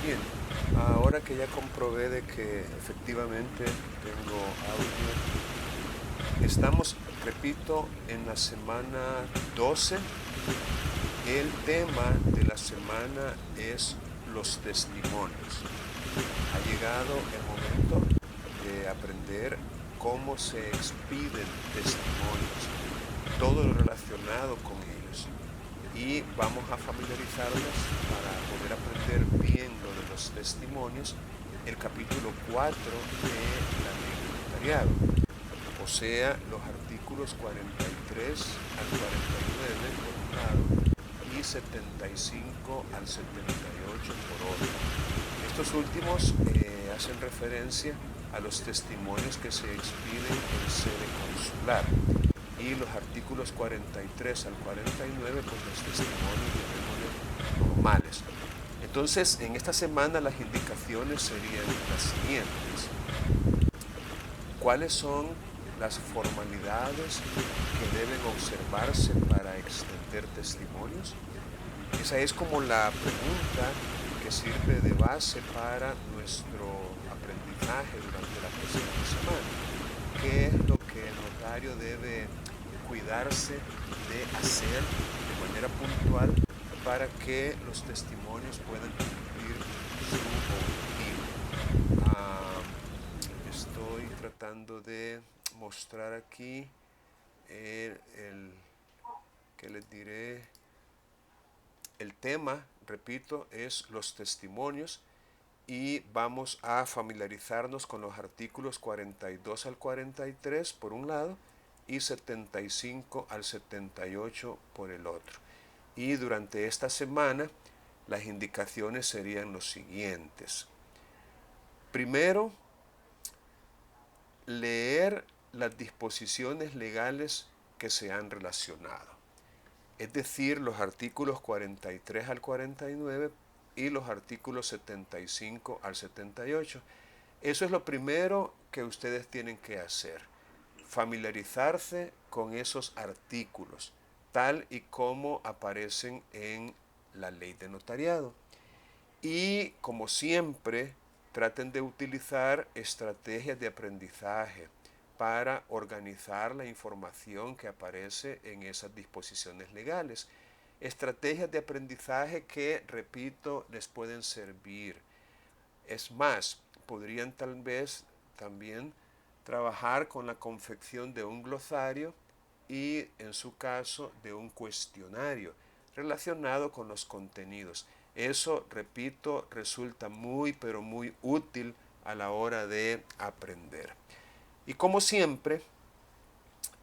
Bien, ahora que ya comprobé de que efectivamente tengo audio, estamos, repito, en la semana 12. El tema de la semana es los testimonios. Ha llegado el momento de aprender cómo se expiden testimonios, todo lo relacionado con ellos. Y vamos a familiarizarnos para poder aprender bien lo de los testimonios, el capítulo 4 de la ley de notariado, o sea, los artículos 43 al 49 por un lado y 75 al 78 por otro. Estos últimos hacen referencia a los testimonios que se expiden en sede consular y los artículos 43 al 49, pues los testimonios, llamémosle, normales. Entonces, en esta semana las indicaciones serían las siguientes. ¿Cuáles son las formalidades que deben observarse para extender testimonios? Esa es como la pregunta que sirve de base para nuestro aprendizaje durante la presente semana. ¿Qué es lo que el notario debe cuidarse de hacer de manera puntual para que los testimonios puedan cumplir su objetivo? Ah, Estoy tratando de mostrar aquí el que les diré. El tema, repito, es los testimonios y vamos a familiarizarnos con los artículos 42 al 43 por un lado y 75 al 78 por el otro. Y durante esta semana las indicaciones serían los siguientes. Primero, leer las disposiciones legales que se han relacionado, es decir, los artículos 43 al 49 y los artículos 75 al 78. Eso es lo primero que ustedes tienen que hacer, familiarizarse con esos artículos, tal y como aparecen en la ley de notariado. Y como siempre, traten de utilizar estrategias de aprendizaje para organizar la información que aparece en esas disposiciones legales. Estrategias de aprendizaje que, repito, les pueden servir. Es más, podrían tal vez también trabajar con la confección de un glosario y, en su caso, de un cuestionario relacionado con los contenidos. Eso, repito, resulta muy, pero muy útil a la hora de aprender. Y como siempre,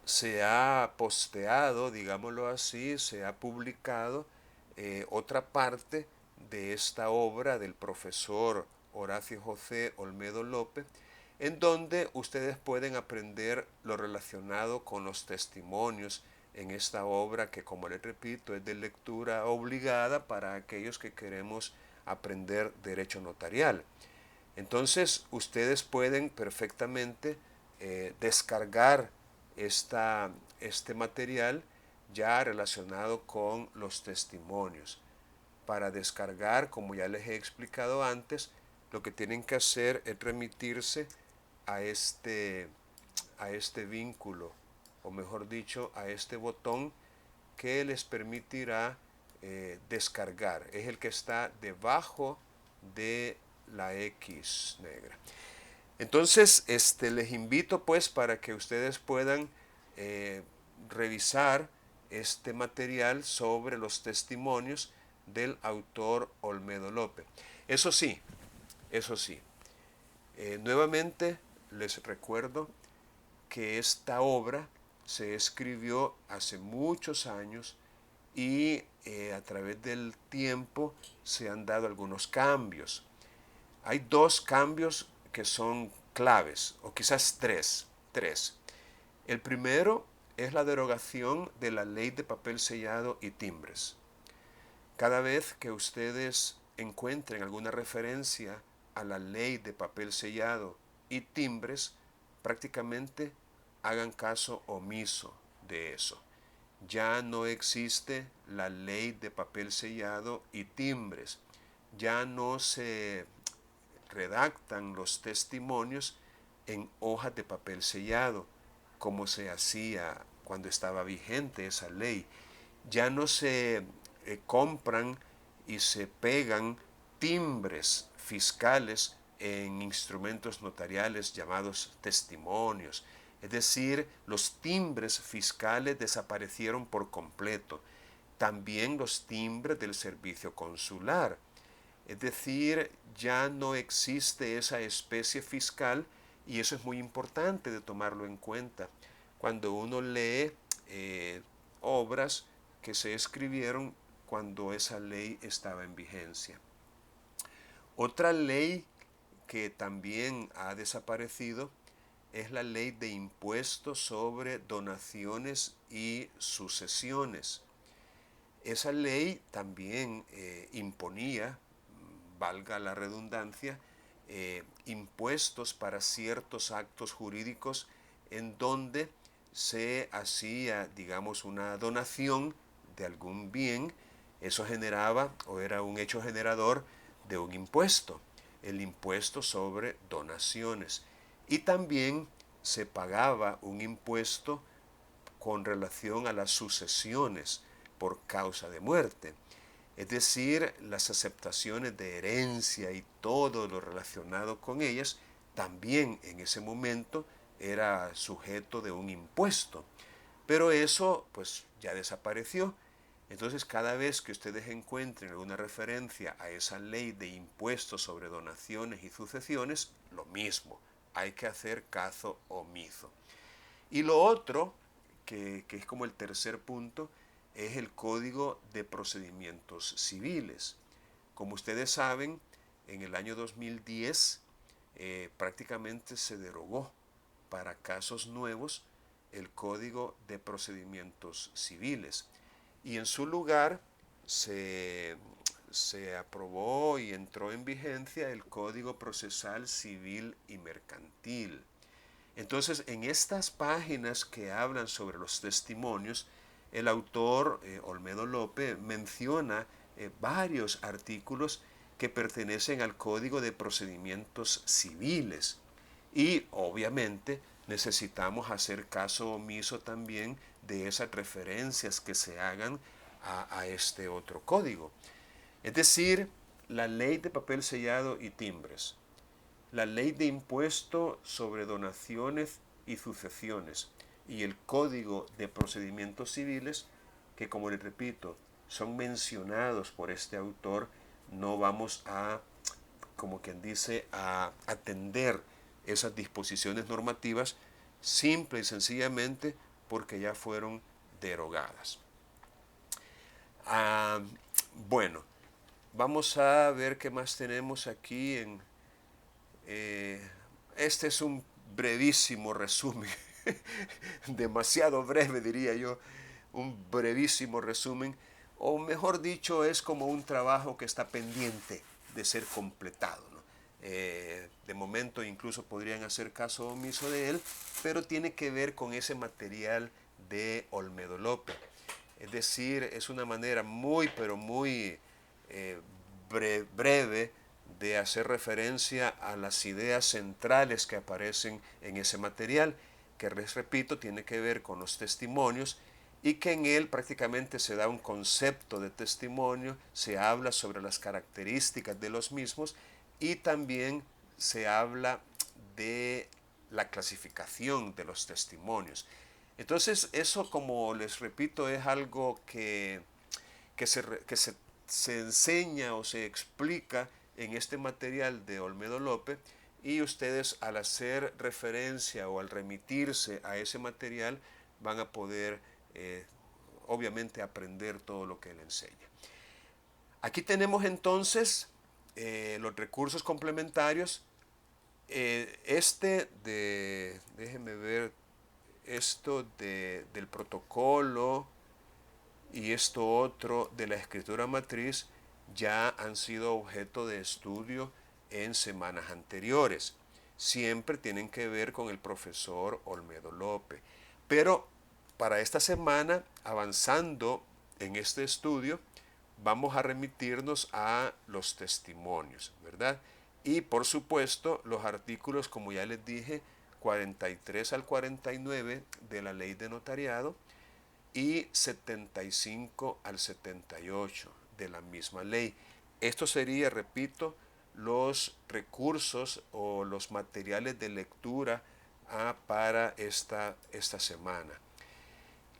se ha posteado, digámoslo así, se ha publicado otra parte de esta obra del profesor Horacio José Olmedo López, en donde ustedes pueden aprender lo relacionado con los testimonios en esta obra que, como les repito, es de lectura obligada para aquellos que queremos aprender derecho notarial. Entonces, ustedes pueden perfectamente descargar este material ya relacionado con los testimonios. Para descargar, como ya les he explicado antes, lo que tienen que hacer es remitirse a este vínculo, o mejor dicho, a este botón que les permitirá descargar. Es el que está debajo de la X negra. Entonces, les invito pues para que ustedes puedan eh, revisar este material sobre los testimonios del autor Olmedo López. Eso sí, eso sí, nuevamente les recuerdo que esta obra se escribió hace muchos años y a través del tiempo se han dado algunos cambios. Hay dos cambios que son claves, o quizás tres. El primero es la derogación de la ley de papel sellado y timbres. Cada vez que ustedes encuentren alguna referencia a la ley de papel sellado y timbres, prácticamente hagan caso omiso de eso. Ya no existe la ley de papel sellado y timbres. ya no se redactan los testimonios en hojas de papel sellado, como se hacía cuando estaba vigente esa ley. Ya no se compran y se pegan timbres fiscales en instrumentos notariales llamados testimonios. Es decir, los timbres fiscales desaparecieron por completo. También los timbres del servicio consular. Es decir, ya no existe esa especie fiscal y eso es muy importante de tomarlo en cuenta. Cuando uno lee obras que se escribieron cuando esa ley estaba en vigencia. Otra ley que también ha desaparecido es la ley de impuestos sobre donaciones y sucesiones. Esa ley también imponía, valga la redundancia, impuestos para ciertos actos jurídicos en donde se hacía, digamos, una donación de algún bien. Eso generaba o era un hecho generador de un impuesto, el impuesto sobre donaciones. Y también se pagaba un impuesto con relación a las sucesiones por causa de muerte. Es decir, las aceptaciones de herencia y todo lo relacionado con ellas, también en ese momento era sujeto de un impuesto. Pero eso pues ya desapareció. Entonces cada vez que ustedes encuentren una referencia a esa ley de impuestos sobre donaciones y sucesiones, lo mismo, hay que hacer caso omiso. Y lo otro, que es como el tercer punto, es el Código de Procedimientos Civiles. Como ustedes saben, en el año 2010 prácticamente se derogó para casos nuevos el Código de Procedimientos Civiles y en su lugar se aprobó y entró en vigencia el Código Procesal Civil y Mercantil. Entonces, en estas páginas que hablan sobre los testimonios, el autor Olmedo López menciona varios artículos que pertenecen al Código de Procedimientos Civiles. Y obviamente necesitamos hacer caso omiso también de esas referencias que se hagan a este otro código. Es decir, la ley de papel sellado y timbres, la ley de impuesto sobre donaciones y sucesiones y el Código de Procedimientos Civiles, que como les repito, son mencionados por este autor, no vamos a, como quien dice, a atender esas disposiciones normativas simple y sencillamente porque ya fueron derogadas. Ah, bueno, vamos a ver qué más tenemos aquí en este es un brevísimo resumen, demasiado breve diría yo, un brevísimo resumen, o mejor dicho, es como un trabajo que está pendiente de ser completado, ¿no? De momento incluso podrían hacer caso omiso de él, pero tiene que ver con ese material de Olmedo López. Es decir, es una manera muy, pero muy breve de hacer referencia a las ideas centrales que aparecen en ese material, que les repito, tiene que ver con los testimonios y que en él prácticamente se da un concepto de testimonio, se habla sobre las características de los mismos y también se habla de la clasificación de los testimonios. Entonces, eso, como les repito, es algo que se enseña o se explica en este material de Olmedo López y ustedes al hacer referencia o al remitirse a ese material van a poder obviamente aprender todo lo que él enseña. Aquí tenemos entonces los recursos complementarios. Déjenme ver, esto del protocolo y esto otro de la escritura matriz ya han sido objeto de estudio en semanas anteriores. Siempre tienen que ver con el profesor Olmedo López. Pero para esta semana, avanzando en este estudio, vamos a remitirnos a los testimonios, ¿verdad? Y por supuesto, los artículos, como ya les dije, 43 al 49 de la ley de notariado y 75 al 78 de la misma ley. Esto sería, repito, los recursos o los materiales de lectura para esta semana.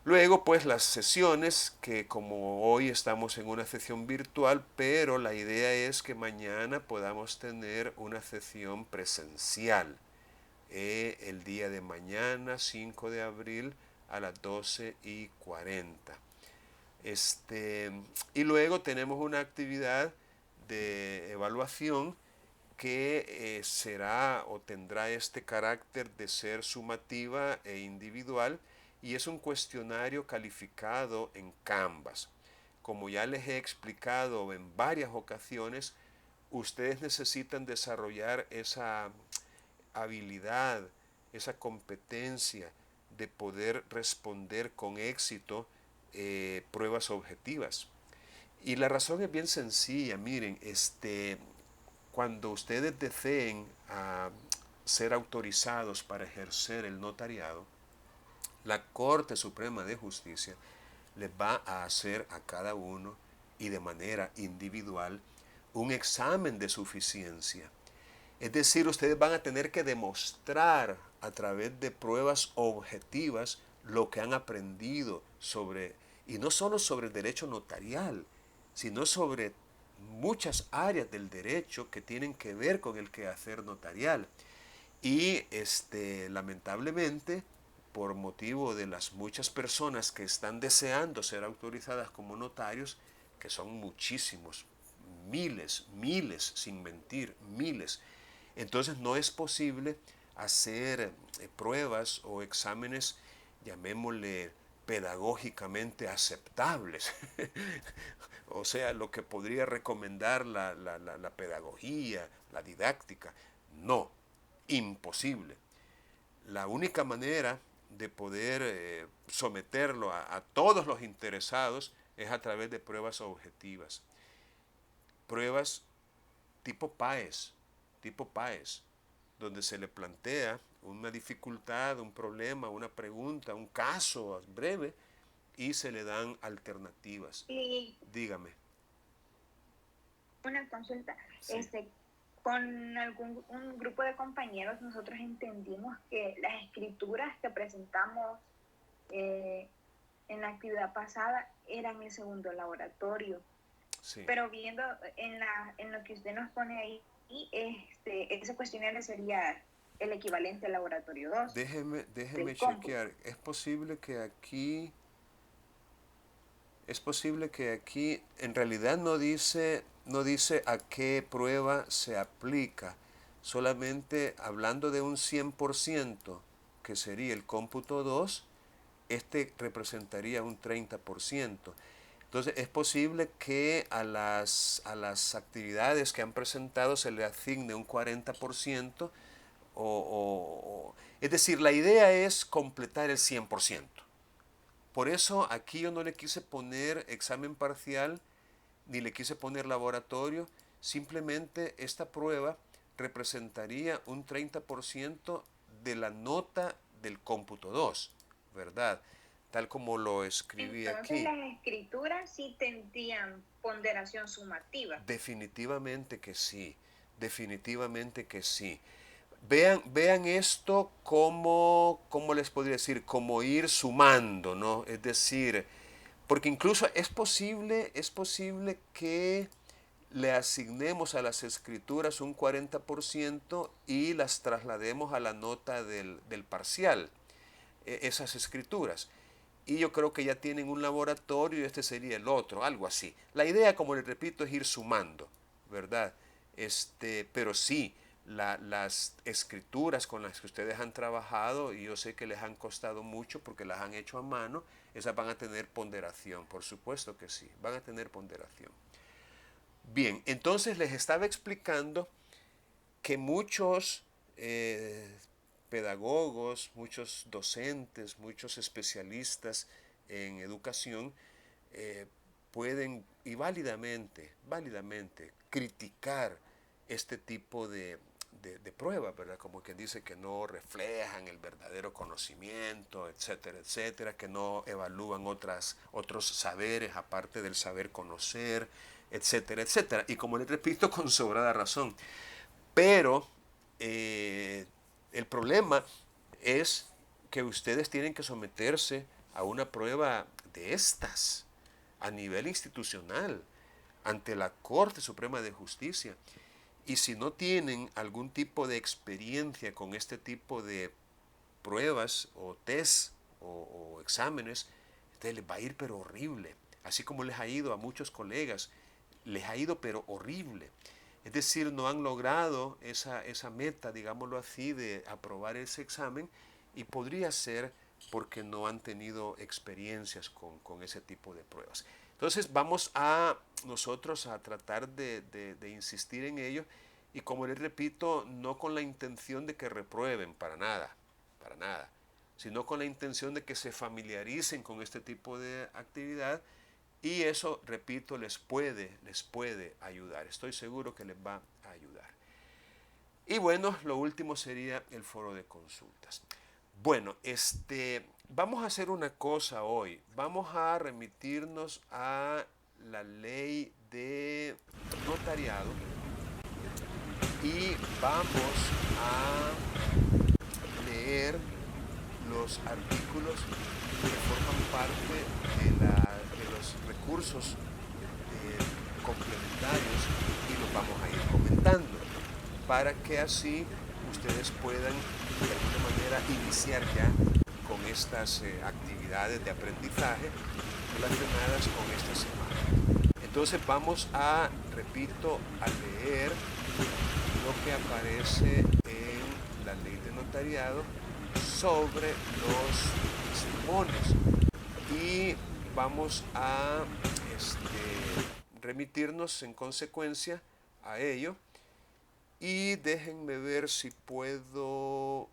Luego, pues las sesiones, que como hoy estamos en una sesión virtual, pero la idea es que mañana podamos tener una sesión presencial. El día de mañana, 5 de abril, a las 12:40. Y luego tenemos una actividad de evaluación que será o tendrá este carácter de ser sumativa e individual, y es un cuestionario calificado en Canvas. Como ya les he explicado en varias ocasiones, ustedes necesitan desarrollar esa habilidad, esa competencia de poder responder con éxito pruebas objetivas. Y la razón es bien sencilla, miren, cuando ustedes deseen ser autorizados para ejercer el notariado, la Corte Suprema de Justicia les va a hacer a cada uno y de manera individual un examen de suficiencia. Es decir, ustedes van a tener que demostrar a través de pruebas objetivas lo que han aprendido sobre, y no solo sobre el derecho notarial, sino sobre muchas áreas del derecho que tienen que ver con el quehacer notarial. Y lamentablemente, por motivo de las muchas personas que están deseando ser autorizadas como notarios, que son muchísimos, miles, miles, sin mentir, miles, entonces no es posible hacer pruebas o exámenes, llamémosle pedagógicamente aceptables. O sea, lo que podría recomendar la pedagogía, la didáctica. No, imposible. La única manera de poder someterlo a todos los interesados es a través de pruebas objetivas. Pruebas tipo PAES, donde se le plantea una dificultad, un problema, una pregunta, un caso breve, y se le dan alternativas. Y Dígame. una consulta, Sí. con un grupo de compañeros nosotros entendimos que las escrituras que presentamos eh, en la actividad pasada eran el segundo laboratorio, Sí. pero viendo en lo que usted nos pone ahí, ese cuestionario sería el equivalente al laboratorio 2 Déjeme del cómputo. chequear. Es posible que aquí en realidad no dice a qué prueba se aplica, solamente hablando de un 100%, que sería el cómputo 2, representaría un 30%. Entonces es posible que a las actividades que han presentado se le asigne un 40%, es decir, la idea es completar el 100%. Por eso aquí yo no le quise poner examen parcial ni le quise poner laboratorio, simplemente esta prueba representaría un 30% de la nota del cómputo 2, ¿verdad? Tal como lo escribí Entonces aquí. las escrituras sí tendrían ponderación sumativa. Definitivamente que sí, definitivamente que sí. Vean esto como, ¿cómo les podría decir? Como ir sumando, ¿no? Es decir, porque incluso es posible que le asignemos a las escrituras un 40% y las traslademos a la nota del parcial, esas escrituras. Y yo creo que ya tienen un laboratorio y este sería el otro, algo así. La idea, como les repito, es ir sumando, ¿verdad? Pero sí, las escrituras con las que ustedes han trabajado, y yo sé que les han costado mucho porque las han hecho a mano, esas van a tener ponderación, por supuesto que sí, van a tener ponderación. Bien, entonces les estaba explicando que muchos pedagogos, muchos docentes, muchos especialistas en educación pueden y válidamente criticar este tipo de pruebas, ¿verdad? Como quien dice que no reflejan el verdadero conocimiento, etcétera, etcétera, que no evalúan otros saberes aparte del saber conocer, etcétera, etcétera. Y como les repito, con sobrada razón. Pero el problema es que ustedes tienen que someterse a una prueba de estas a nivel institucional ante la Corte Suprema de Justicia. Y si no tienen algún tipo de experiencia con este tipo de pruebas o test o exámenes, entonces les va a ir pero horrible. Así como les ha ido a muchos colegas, les ha ido pero horrible. Es decir, no han logrado esa meta, digámoslo así, de aprobar ese examen, y podría ser porque no han tenido experiencias con ese tipo de pruebas. Entonces vamos a nosotros a tratar de insistir en ello, y como les repito, no con la intención de que reprueben, para nada, sino con la intención de que se familiaricen con este tipo de actividad, y eso, repito, les puede ayudar. Estoy seguro que les va a ayudar. Y bueno, lo último sería el foro de consultas. Bueno, vamos a hacer una cosa hoy. Vamos a remitirnos a la ley de notariado y vamos a leer los artículos que forman parte de los recursos complementarios, y los vamos a ir comentando para que así ustedes puedan de alguna manera iniciar ya con estas actividades de aprendizaje relacionadas con esta semana. Entonces vamos a, repito, a leer lo que aparece en la ley de notariado sobre los testimonios, y vamos a remitirnos en consecuencia a ello. Y déjenme ver si puedo...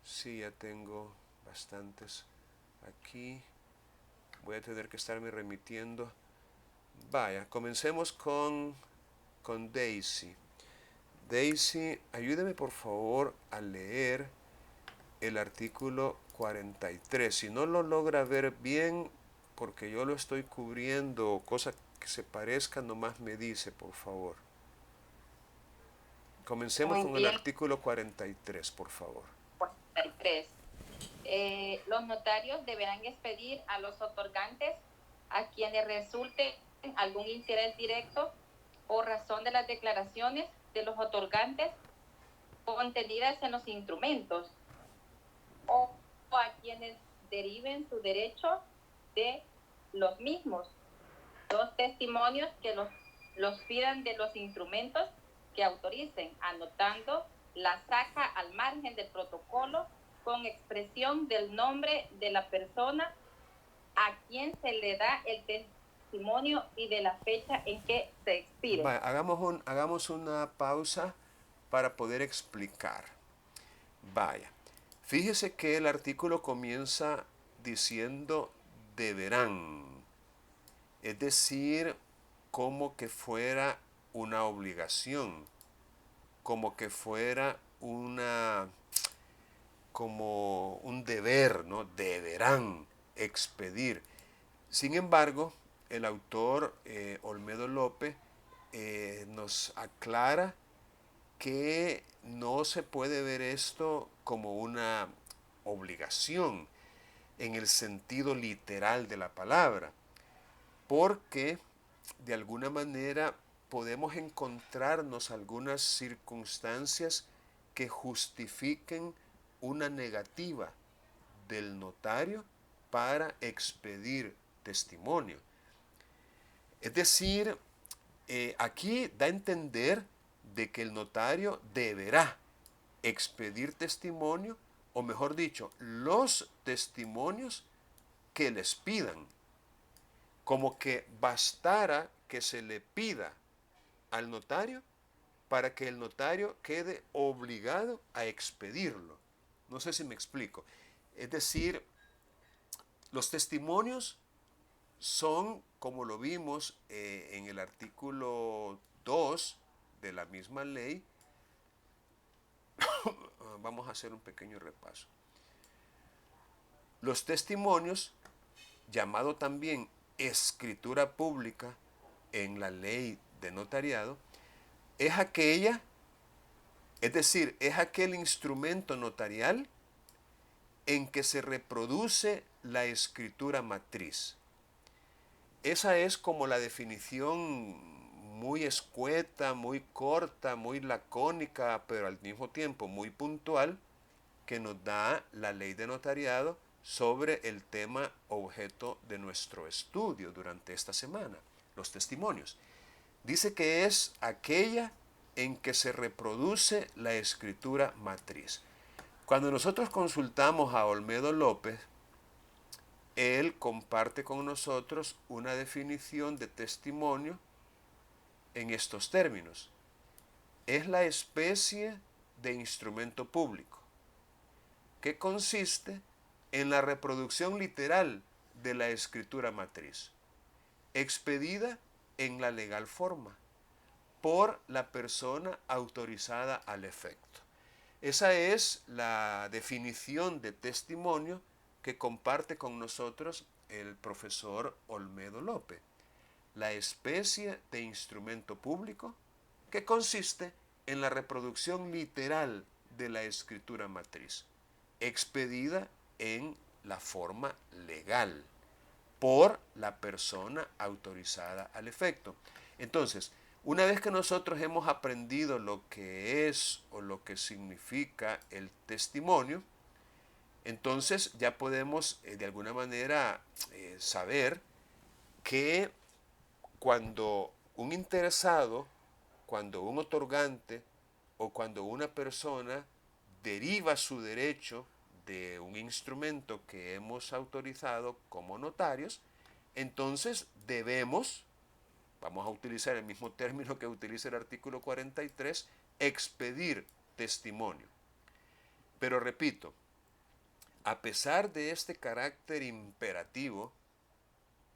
sí, ya tengo bastantes aquí. Voy a tener que estarme remitiendo. Vaya, comencemos con Daisy. Daisy, ayúdeme por favor a leer el artículo 43. Si no lo logra ver bien, porque yo lo estoy cubriendo, cosa que se parezca, nomás me dice, por favor. Comencemos con el artículo 43, por favor. 43. Los notarios deberán expedir a los otorgantes a quienes resulte algún interés directo o razón de las declaraciones de los otorgantes contenidas en los instrumentos, o a quienes deriven su derecho de los mismos. Los testimonios que los pidan de los instrumentos que autoricen, anotando la saca al margen del protocolo con expresión del nombre de la persona a quien se le da el testimonio y de la fecha en que se expire. Vale, hagamos una pausa para poder explicar. Vaya, fíjese que el artículo comienza diciendo deberán, es decir, como que fuera una obligación, como que fuera como un deber, ¿no? Deberán expedir. Sin embargo, el autor Olmedo López nos aclara que no se puede ver esto como una obligación en el sentido literal de la palabra, porque de alguna manera podemos encontrarnos algunas circunstancias que justifiquen una negativa del notario para expedir testimonio. Es decir, aquí da a entender de que el notario deberá expedir testimonio, o mejor dicho, los testimonios que les pidan, como que bastara que se le pida al notario para que el notario quede obligado a expedirlo. No sé si me explico. Es decir, Los testimonios son, como lo vimos en el artículo 2 de la misma ley. Vamos a hacer un pequeño repaso. Los testimonios, llamado también escritura pública en la ley de notariado, es aquella, es decir, es aquel instrumento notarial en que se reproduce la escritura matriz. Esa es como la definición muy escueta, muy corta, muy lacónica, pero al mismo tiempo muy puntual, que nos da la ley de notariado sobre el tema objeto de nuestro estudio durante esta semana, los testimonios. Dice que es aquella en que se reproduce la escritura matriz. Cuando nosotros consultamos a Olmedo López, él comparte con nosotros una definición de testimonio en estos términos. Es la especie de instrumento público que consiste en la reproducción literal de la escritura matriz, expedida en la legal forma por la persona autorizada al efecto. Esa es la definición de testimonio que comparte con nosotros el profesor Olmedo López. La especie de instrumento público que consiste en la reproducción literal de la escritura matriz, expedida en la forma legal por la persona autorizada al efecto. Entonces, una vez que nosotros hemos aprendido lo que es o lo que significa el testimonio, entonces ya podemos de alguna manera saber que cuando un interesado, cuando un otorgante o cuando una persona deriva su derecho de un instrumento que hemos autorizado como notarios, entonces debemos, vamos a utilizar el mismo término que utiliza el artículo 43, expedir testimonio. Pero repito, a pesar de este carácter imperativo,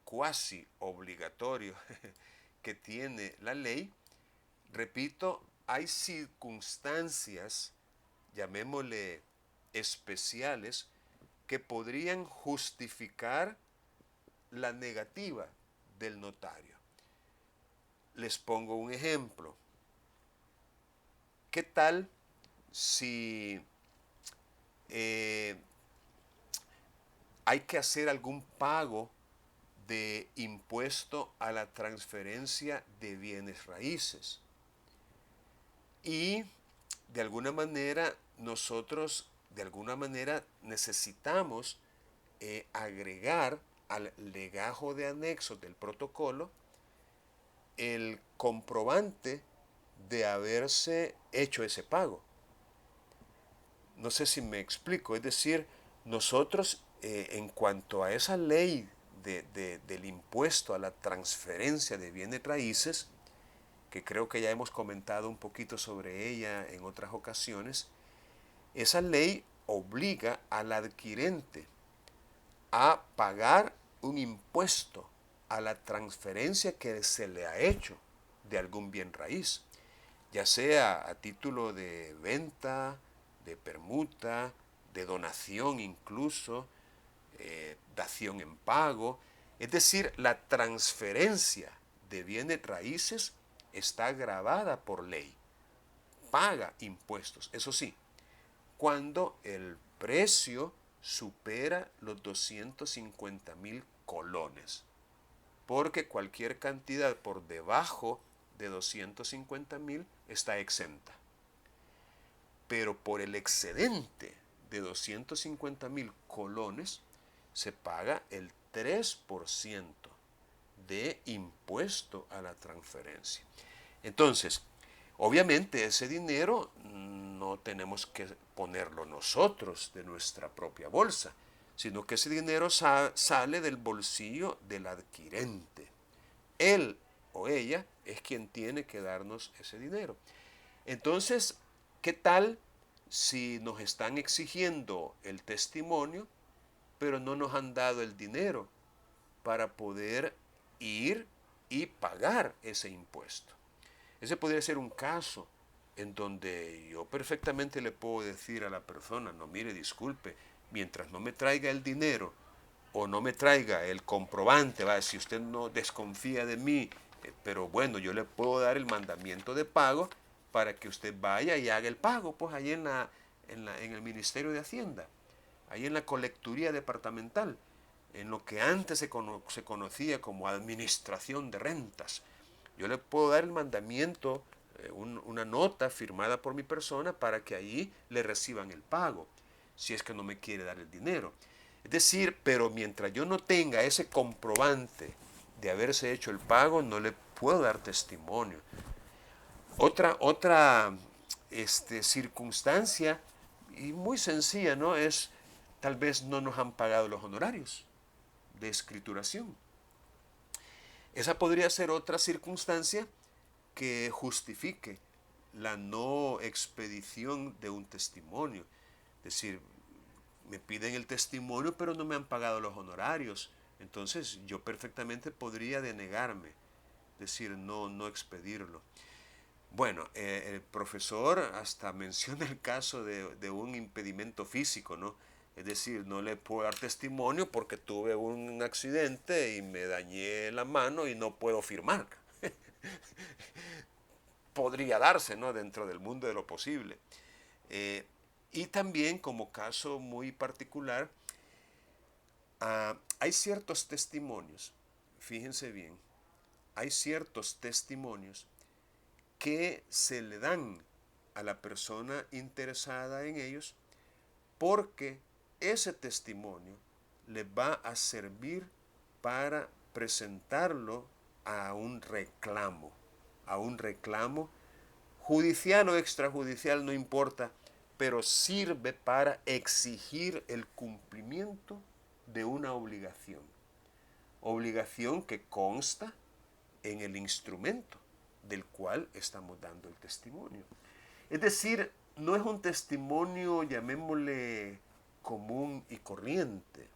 cuasi obligatorio que tiene la ley, repito, hay circunstancias, llamémosle especiales, que podrían justificar la negativa del notario. Les pongo un ejemplo. ¿Qué tal si hay que hacer algún pago de impuesto a la transferencia de bienes raíces? Y de alguna manera nosotros, necesitamos agregar al legajo de anexo del protocolo el comprobante de haberse hecho ese pago. No sé si me explico, es decir, nosotros en cuanto a esa ley del impuesto a la transferencia de bienes raíces, que creo que ya hemos comentado un poquito sobre ella en otras ocasiones, esa ley obliga al adquirente a pagar un impuesto a la transferencia que se le ha hecho de algún bien raíz, ya sea a título de venta, de permuta, de donación incluso, dación en pago. Es decir, la transferencia de bienes raíces está gravada por ley, paga impuestos, eso sí, cuando el precio supera los 250,000 colones, porque cualquier cantidad por debajo de 250,000 está exenta. Pero por el excedente de 250,000 colones se paga el 3% de impuesto a la transferencia. Entonces, obviamente ese dinero no tenemos que ponerlo nosotros de nuestra propia bolsa, sino que ese dinero sale del bolsillo del adquirente. Él o ella es quien tiene que darnos ese dinero. Entonces, ¿qué tal si nos están exigiendo el testimonio pero no nos han dado el dinero para poder ir y pagar ese impuesto. Ese podría ser un caso en donde yo perfectamente le puedo decir a la persona, no, mire, disculpe, mientras no me traiga el dinero o no me traiga el comprobante, ¿va? Si usted no desconfía de mí, pero bueno, yo le puedo dar el mandamiento de pago para que usted vaya y haga el pago, pues ahí en el Ministerio de Hacienda, ahí en la colecturía departamental, en lo que antes se conocía como administración de rentas. Yo le puedo dar el mandamiento, una nota firmada por mi persona para que ahí le reciban el pago, si es que no me quiere dar el dinero. Es decir, pero mientras yo no tenga ese comprobante de haberse hecho el pago, no le puedo dar testimonio. Otra circunstancia, y muy sencilla, ¿no? Es tal vez no nos han pagado los honorarios de escrituración. Esa podría ser otra circunstancia que justifique la no expedición de un testimonio. Es decir, me piden el testimonio pero no me han pagado los honorarios. Entonces yo perfectamente podría denegarme, es decir, no expedirlo. Bueno, el profesor hasta menciona el caso de un impedimento físico, ¿no? Es decir, no le puedo dar testimonio porque tuve un accidente y me dañé la mano y no puedo firmar. Podría darse, ¿no? Dentro del mundo de lo posible. Y también, como caso muy particular, hay ciertos testimonios, fíjense bien, hay ciertos testimonios que se le dan a la persona interesada en ellos porque ese testimonio le va a servir para presentarlo a un reclamo judicial o extrajudicial, no importa, pero sirve para exigir el cumplimiento de una obligación que consta en el instrumento del cual estamos dando el testimonio. Es decir, no es un testimonio, llamémosle, común y corriente.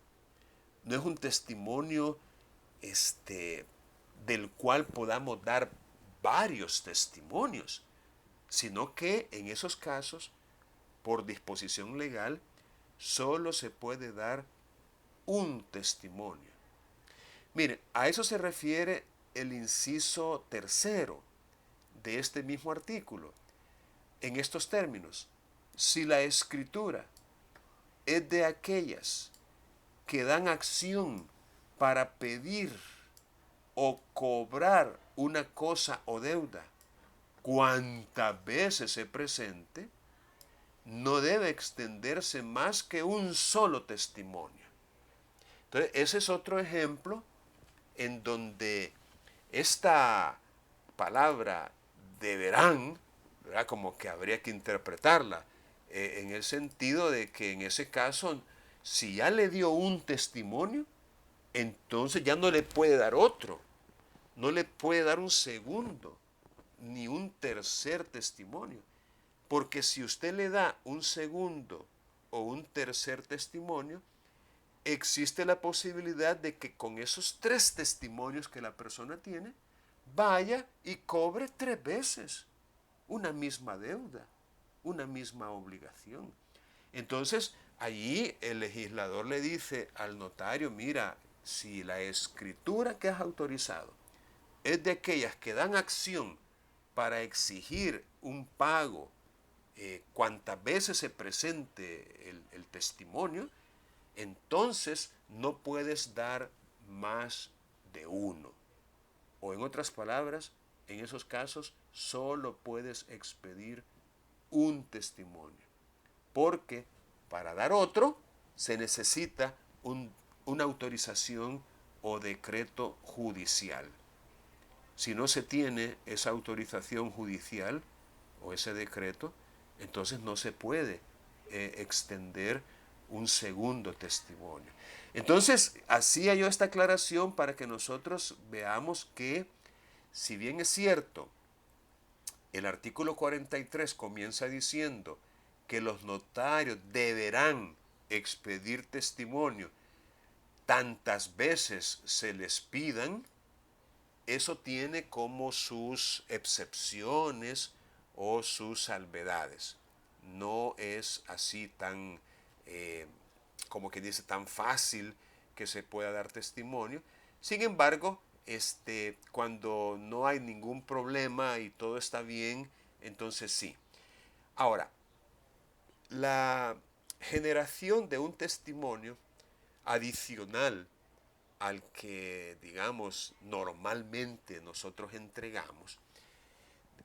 No es un testimonio del cual podamos dar varios testimonios, sino que en esos casos, por disposición legal, solo se puede dar un testimonio. Mire, a eso se refiere el inciso tercero de este mismo artículo. En estos términos, si la escritura es de aquellas que dan acción para pedir o cobrar una cosa o deuda, cuantas veces se presente, no debe extenderse más que un solo testimonio. Entonces, ese es otro ejemplo en donde esta palabra deberán, ¿verdad? Como que habría que interpretarla en el sentido de que en ese caso, si ya le dio un testimonio, entonces ya no le puede dar otro, no le puede dar un segundo, ni un tercer testimonio. Porque si usted le da un segundo o un tercer testimonio, existe la posibilidad de que con esos 3 testimonios que la persona tiene, vaya y cobre 3 veces una misma deuda, una misma obligación. Entonces, allí el legislador le dice al notario, mira, si la escritura que has autorizado es de aquellas que dan acción para exigir un pago cuantas veces se presente el testimonio, entonces no puedes dar más de uno. O en otras palabras, en esos casos solo puedes expedir un testimonio. Porque para dar otro se necesita una autorización o decreto judicial. Si no se tiene esa autorización judicial o ese decreto, entonces no se puede extender un segundo testimonio. Entonces, hacía yo esta aclaración para que nosotros veamos que, si bien es cierto, el artículo 43 comienza diciendo que los notarios deberán expedir testimonio tantas veces se les pidan, eso tiene como sus excepciones o sus salvedades. No es así tan, como que dice, tan fácil que se pueda dar testimonio. Sin embargo, cuando no hay ningún problema y todo está bien, entonces sí. Ahora, la generación de un testimonio adicional al que, digamos, normalmente nosotros entregamos,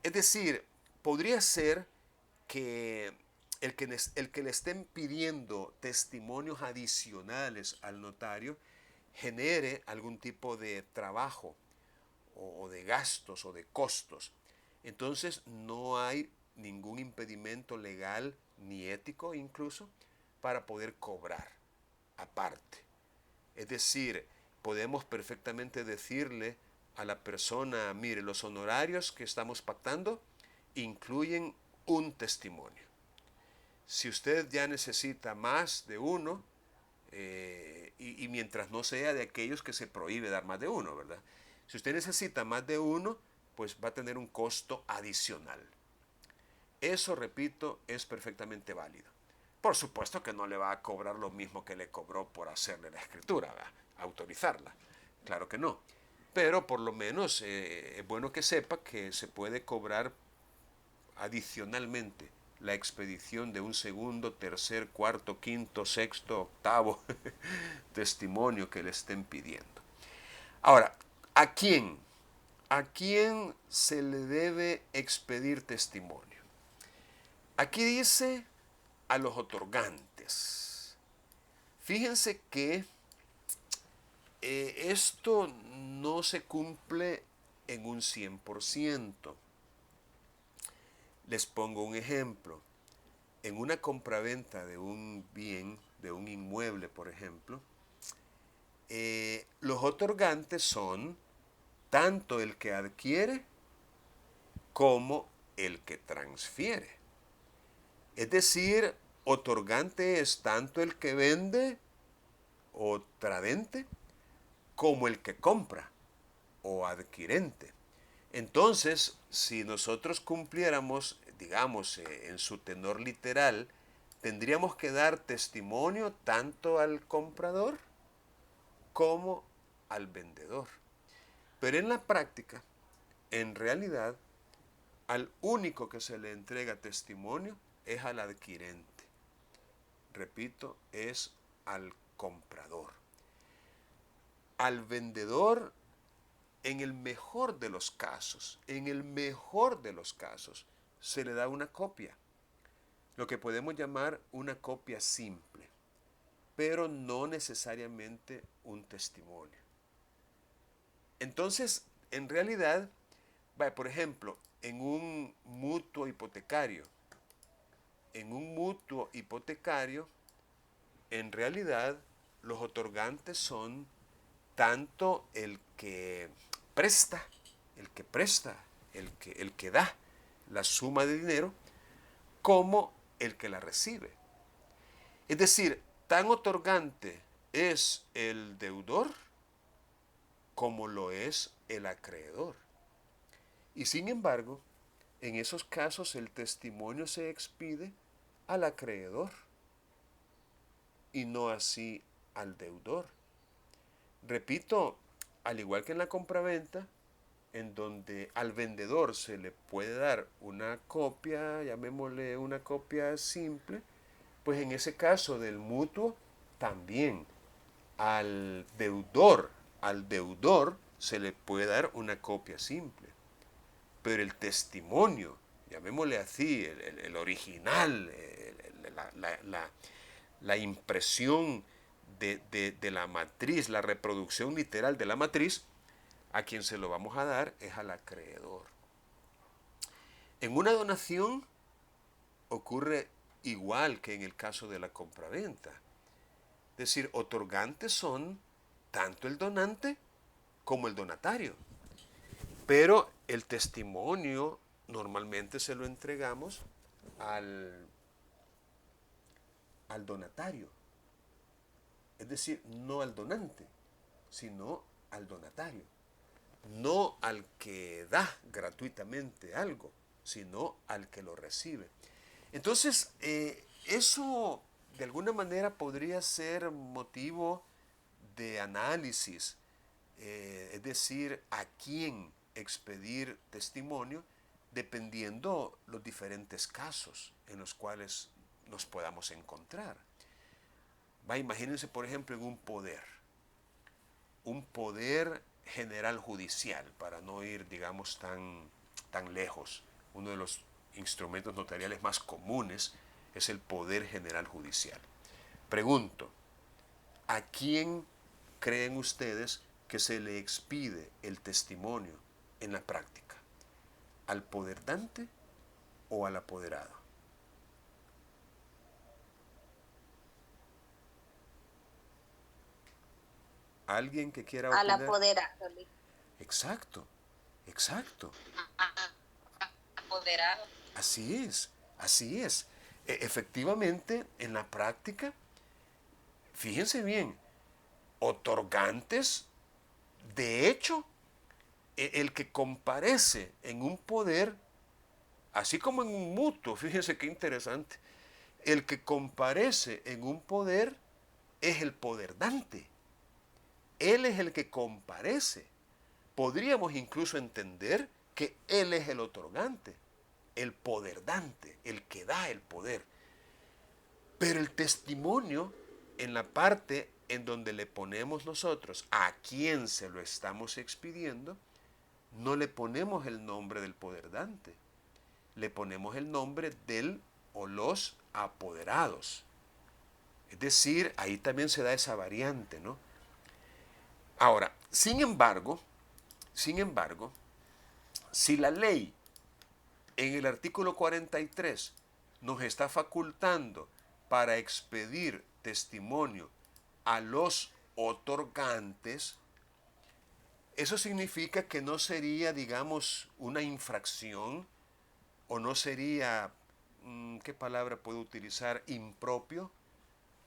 es decir, podría ser que el que le estén pidiendo testimonios adicionales al notario genere algún tipo de trabajo o de gastos o de costos. Entonces no hay ningún impedimento legal ni ético incluso para poder cobrar aparte. Es decir, podemos perfectamente decirle a la persona, mire, los honorarios que estamos pactando incluyen un testimonio. Si usted ya necesita más de uno, y mientras no sea de aquellos que se prohíbe dar más de uno, ¿verdad? Si usted necesita más de uno, pues va a tener un costo adicional. Eso, repito, es perfectamente válido. Por supuesto que no le va a cobrar lo mismo que le cobró por hacerle la escritura, ¿verdad? Autorizarla. Claro que no. Pero por lo menos es bueno que sepa que se puede cobrar adicionalmente la expedición de un segundo, tercer, cuarto, quinto, sexto, octavo testimonio que le estén pidiendo. Ahora, ¿a quién? ¿A quién se le debe expedir testimonio? Aquí dice a los otorgantes. Fíjense que esto no se cumple en un 100%. Les pongo un ejemplo. En una compraventa de un bien, de un inmueble, por ejemplo, los otorgantes son tanto el que adquiere como el que transfiere. Es decir, otorgante es tanto el que vende o tradente como el que compra o adquirente. Entonces, si nosotros cumpliéramos, digamos, en su tenor literal, tendríamos que dar testimonio tanto al comprador como al vendedor. Pero en la práctica, en realidad, al único que se le entrega testimonio es al adquirente. Repito, es al comprador. Al vendedor, en el mejor de los casos, se le da una copia, lo que podemos llamar una copia simple, pero no necesariamente un testimonio. Entonces, en realidad, por ejemplo, en un mutuo hipotecario, en realidad, los otorgantes son tanto el que presta, el que da la suma de dinero, como el que la recibe. Es decir, tan otorgante es el deudor como lo es el acreedor. Y sin embargo, en esos casos el testimonio se expide al acreedor y no así al deudor. Repito, al igual que en la compraventa, en donde al vendedor se le puede dar una copia, llamémosle una copia simple, pues en ese caso del mutuo también al deudor se le puede dar una copia simple. Pero el testimonio, llamémosle así, el original, la impresión de la matriz, la reproducción literal de la matriz, a quien se lo vamos a dar es al acreedor. En una donación ocurre igual que en el caso de la compraventa. Es decir, otorgantes son tanto el donante como el donatario. Pero el testimonio normalmente se lo entregamos al donatario. es decir, no al donante, sino al donatario. No al que da gratuitamente algo, sino al que lo recibe. Entonces, eso de alguna manera podría ser motivo de análisis, es decir, a quién expedir testimonio, dependiendo los diferentes casos en los cuales nos podamos encontrar. Imagínense, por ejemplo, en un poder general judicial, para no ir, digamos, tan lejos. Uno de los instrumentos notariales más comunes es el poder general judicial. Pregunto, ¿a quién creen ustedes que se le expide el testimonio en la práctica? ¿Al poderdante o al apoderado? ¿Alguien que quiera Al opinar? apoderado. Exacto, exacto. Apoderado. Así es, así es. Efectivamente, en la práctica, fíjense bien, otorgantes, de hecho, el que comparece en un poder, así como en un mutuo, fíjense qué interesante, el que comparece en un poder es el poderdante. Él es el que comparece. Podríamos incluso entender que él es el otorgante, el poderdante, el que da el poder. Pero el testimonio, en la parte en donde le ponemos nosotros a quién se lo estamos expidiendo, no le ponemos el nombre del poderdante, le ponemos el nombre del o los apoderados. Es decir, ahí también se da esa variante, ¿no? Ahora, sin embargo, si la ley en el artículo 43 nos está facultando para expedir testimonio a los otorgantes, eso significa que no sería, digamos, una infracción o no sería, ¿qué palabra puedo utilizar? Impropio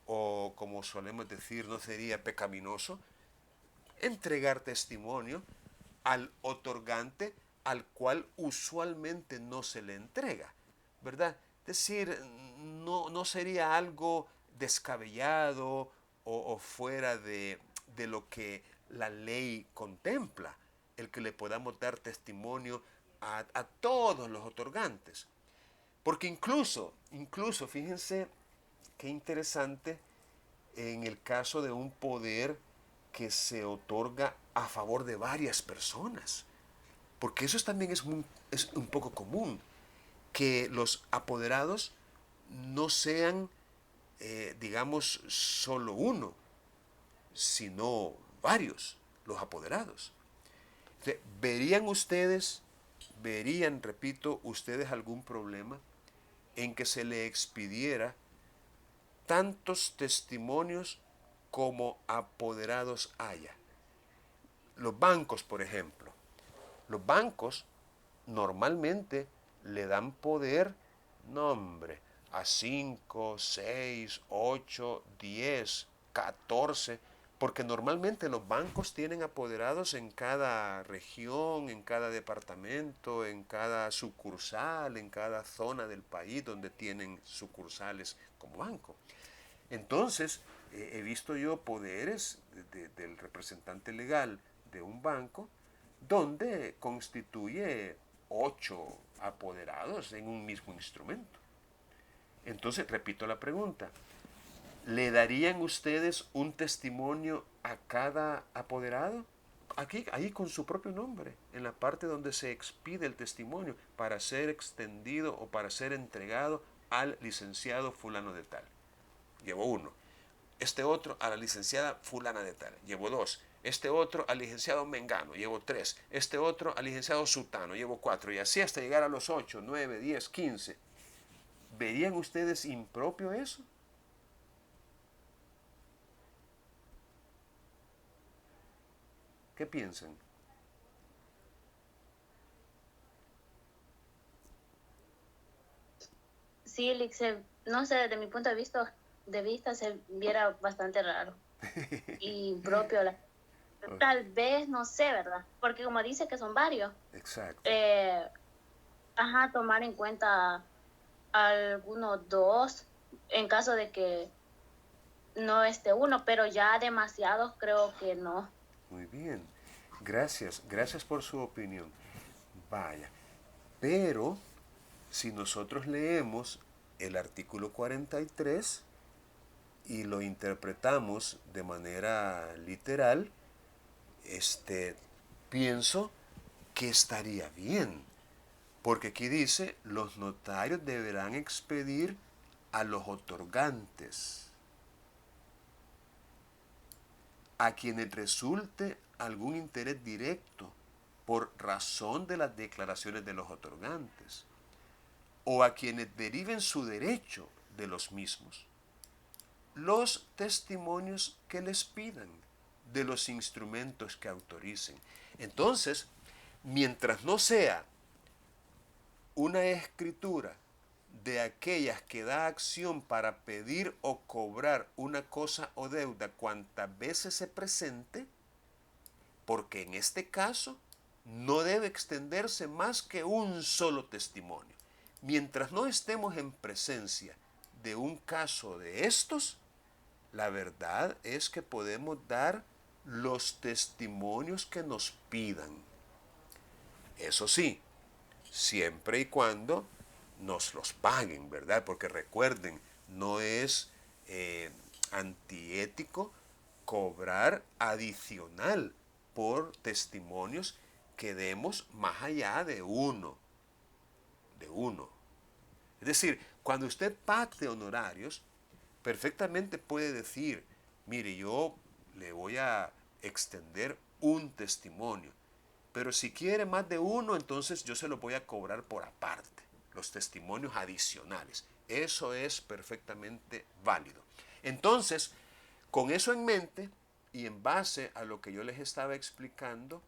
o como solemos decir, no sería pecaminoso entregar testimonio al otorgante al cual usualmente no se le entrega, ¿verdad? Es decir, no sería algo descabellado o fuera de lo que la ley contempla, el que le podamos dar testimonio a todos los otorgantes. Porque incluso, fíjense qué interesante en el caso de un poder que se otorga a favor de varias personas. Porque eso también es un poco común, que los apoderados no sean, digamos, solo uno, sino varios, los apoderados. Entonces, repito, ustedes algún problema en que se le expidiera tantos testimonios como apoderados haya. Los bancos, por ejemplo. Los bancos normalmente le dan poder, no hombre, a 5, 6, 8, 10, 14, porque normalmente los bancos tienen apoderados en cada región, en cada departamento, en cada sucursal, en cada zona del país donde tienen sucursales como banco. Entonces, he visto yo poderes del representante legal de un banco donde constituye 8 apoderados en un mismo instrumento. Entonces, repito la pregunta, ¿le darían ustedes un testimonio a cada apoderado? Aquí, ahí con su propio nombre, en la parte donde se expide el testimonio para ser extendido o para ser entregado al licenciado fulano de tal. Llevo uno. Este otro a la licenciada fulana de tal. Llevo dos. Este otro al licenciado Mengano. Llevo tres. Este otro al licenciado Sutano. Llevo cuatro. Y así hasta llegar a los 8, 9, 10, 15. ¿Verían ustedes impropio eso? ¿Qué piensan? Sí, no sé, desde mi punto de vista se viera bastante raro. y propio. Tal vez, no sé, ¿verdad? Porque como dice que son varios. Exacto. Tomar en cuenta algunos dos en caso de que no esté uno, pero ya demasiados creo que no. Muy bien. Gracias por su opinión. Vaya. Pero si nosotros leemos el artículo 43 y lo interpretamos de manera literal, pienso que estaría bien. Porque aquí dice, los notarios deberán expedir a los otorgantes, a quienes resulte algún interés directo por razón de las declaraciones de los otorgantes, o a quienes deriven su derecho de los mismos, los testimonios que les pidan de los instrumentos que autoricen. Entonces, mientras no sea una escritura de aquellas que da acción para pedir o cobrar una cosa o deuda cuantas veces se presente, porque en este caso no debe extenderse más que un solo testimonio. Mientras no estemos en presencia de un caso de estos, la verdad es que podemos dar los testimonios que nos pidan. Eso sí, siempre y cuando nos los paguen, ¿verdad? Porque recuerden, no es antiético cobrar adicional por testimonios que demos más allá de uno. Es decir, cuando usted pacte honorarios, perfectamente puede decir, mire, yo le voy a extender un testimonio, pero si quiere más de uno, entonces yo se lo voy a cobrar por aparte, los testimonios adicionales. Eso es perfectamente válido. Entonces, con eso en mente y en base a lo que yo les estaba explicando,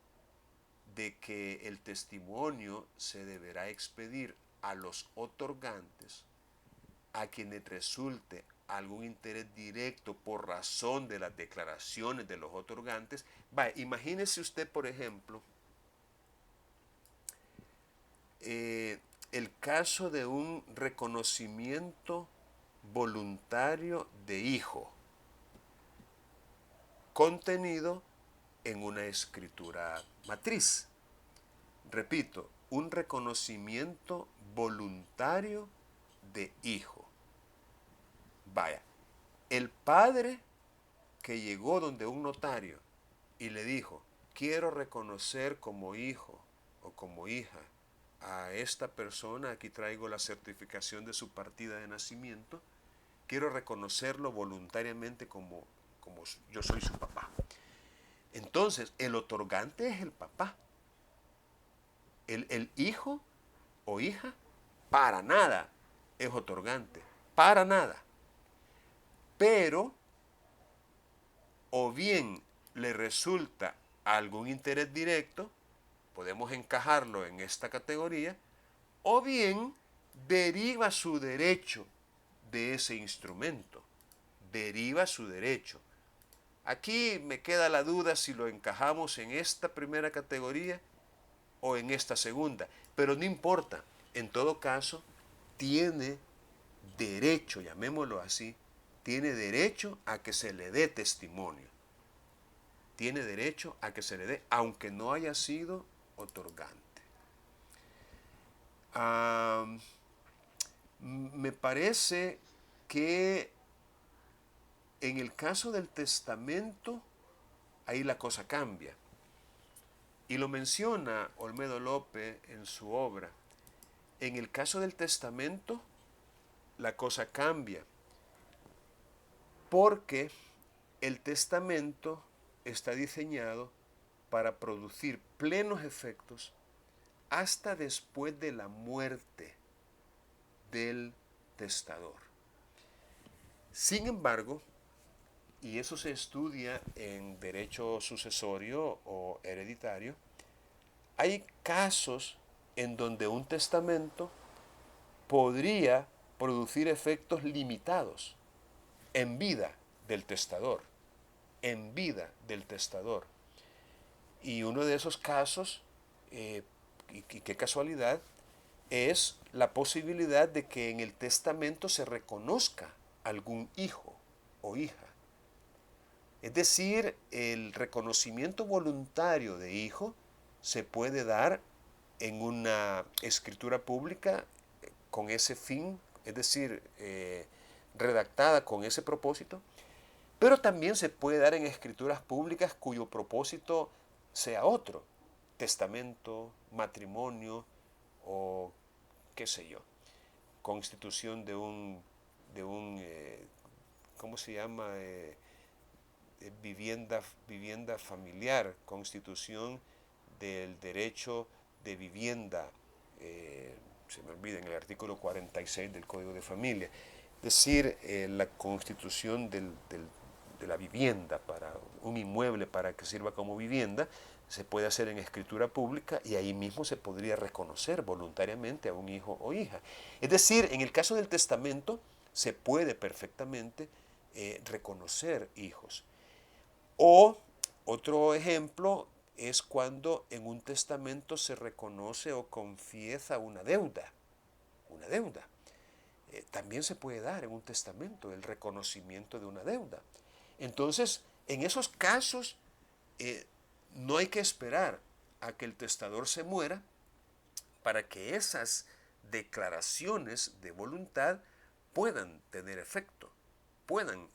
de que el testimonio se deberá expedir a los otorgantes, a quienes resulte algún interés directo por razón de las declaraciones de los otorgantes. Imagínese usted, por ejemplo, el caso de un reconocimiento voluntario de hijo contenido en una escritura matriz. Repito, un reconocimiento voluntario de hijo. Vaya, el padre que llegó donde un notario y le dijo, quiero reconocer como hijo o como hija a esta persona, aquí traigo la certificación de su partida de nacimiento, quiero reconocerlo voluntariamente como yo soy su papá. Entonces, el otorgante es el papá. El hijo o hija, para nada es otorgante, para nada. Pero, o bien le resulta algún interés directo, podemos encajarlo en esta categoría, o bien deriva su derecho de ese instrumento, deriva su derecho. Aquí me queda la duda si lo encajamos en esta primera categoría o en esta segunda, pero no importa, en todo caso, tiene derecho, llamémoslo así, tiene derecho a que se le dé testimonio. Tiene derecho a que se le dé, aunque no haya sido otorgante. Me parece que en el caso del testamento, ahí la cosa cambia. Y lo menciona Olmedo López en su obra. En el caso del testamento, la cosa cambia. Porque el testamento está diseñado para producir plenos efectos hasta después de la muerte del testador. Sin embargo, y eso se estudia en derecho sucesorio o hereditario, hay casos en donde un testamento podría producir efectos limitados en vida del testador. en vida del testador. Y uno de esos casos, y qué casualidad, es la posibilidad de que en el testamento se reconozca algún hijo o hija. Es decir, el reconocimiento voluntario de hijo se puede dar en una escritura pública con ese fin, es decir, redactada con ese propósito, pero también se puede dar en escrituras públicas cuyo propósito sea otro, testamento, matrimonio o qué sé yo, constitución de un ¿cómo se llama? Vivienda familiar, constitución del derecho de vivienda, se me olvida, en el artículo 46 del Código de Familia. Es decir, la constitución de la vivienda, para un inmueble para que sirva como vivienda, se puede hacer en escritura pública y ahí mismo se podría reconocer voluntariamente a un hijo o hija. Es decir, en el caso del testamento se puede perfectamente reconocer hijos. O otro ejemplo es cuando en un testamento se reconoce o confiesa una deuda. Una deuda. También se puede dar en un testamento el reconocimiento de una deuda. Entonces, en esos casos, no hay que esperar a que el testador se muera para que esas declaraciones de voluntad puedan tener efecto, puedan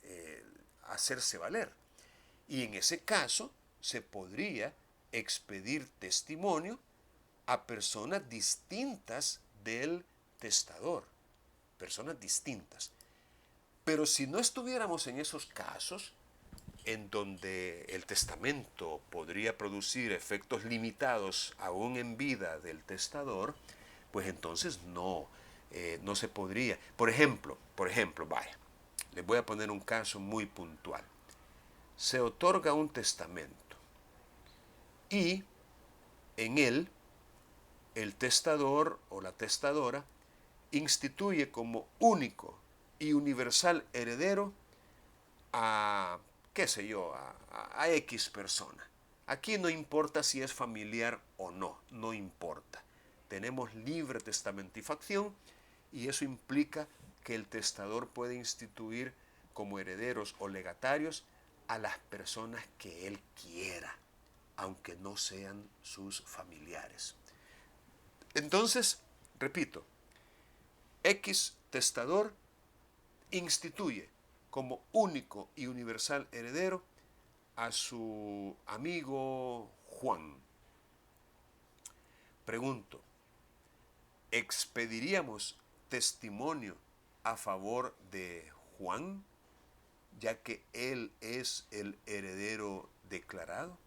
hacerse valer. Y en ese caso se podría expedir testimonio a personas distintas del testador, personas distintas. Pero si no estuviéramos en esos casos, en donde el testamento podría producir efectos limitados aún en vida del testador, pues entonces no se podría. Por ejemplo, vaya, les voy a poner un caso muy puntual. Se otorga un testamento y en él el testador o la testadora instituye como único y universal heredero a, qué sé yo, a X persona. Aquí no importa si es familiar o no, no importa. Tenemos libre testamentifacción y eso implica que el testador puede instituir como herederos o legatarios a las personas que él quiera, aunque no sean sus familiares. Entonces, repito, X testador instituye como único y universal heredero a su amigo Juan. Pregunto, ¿expediríamos testimonio a favor de Juan, ya que él es el heredero declarado?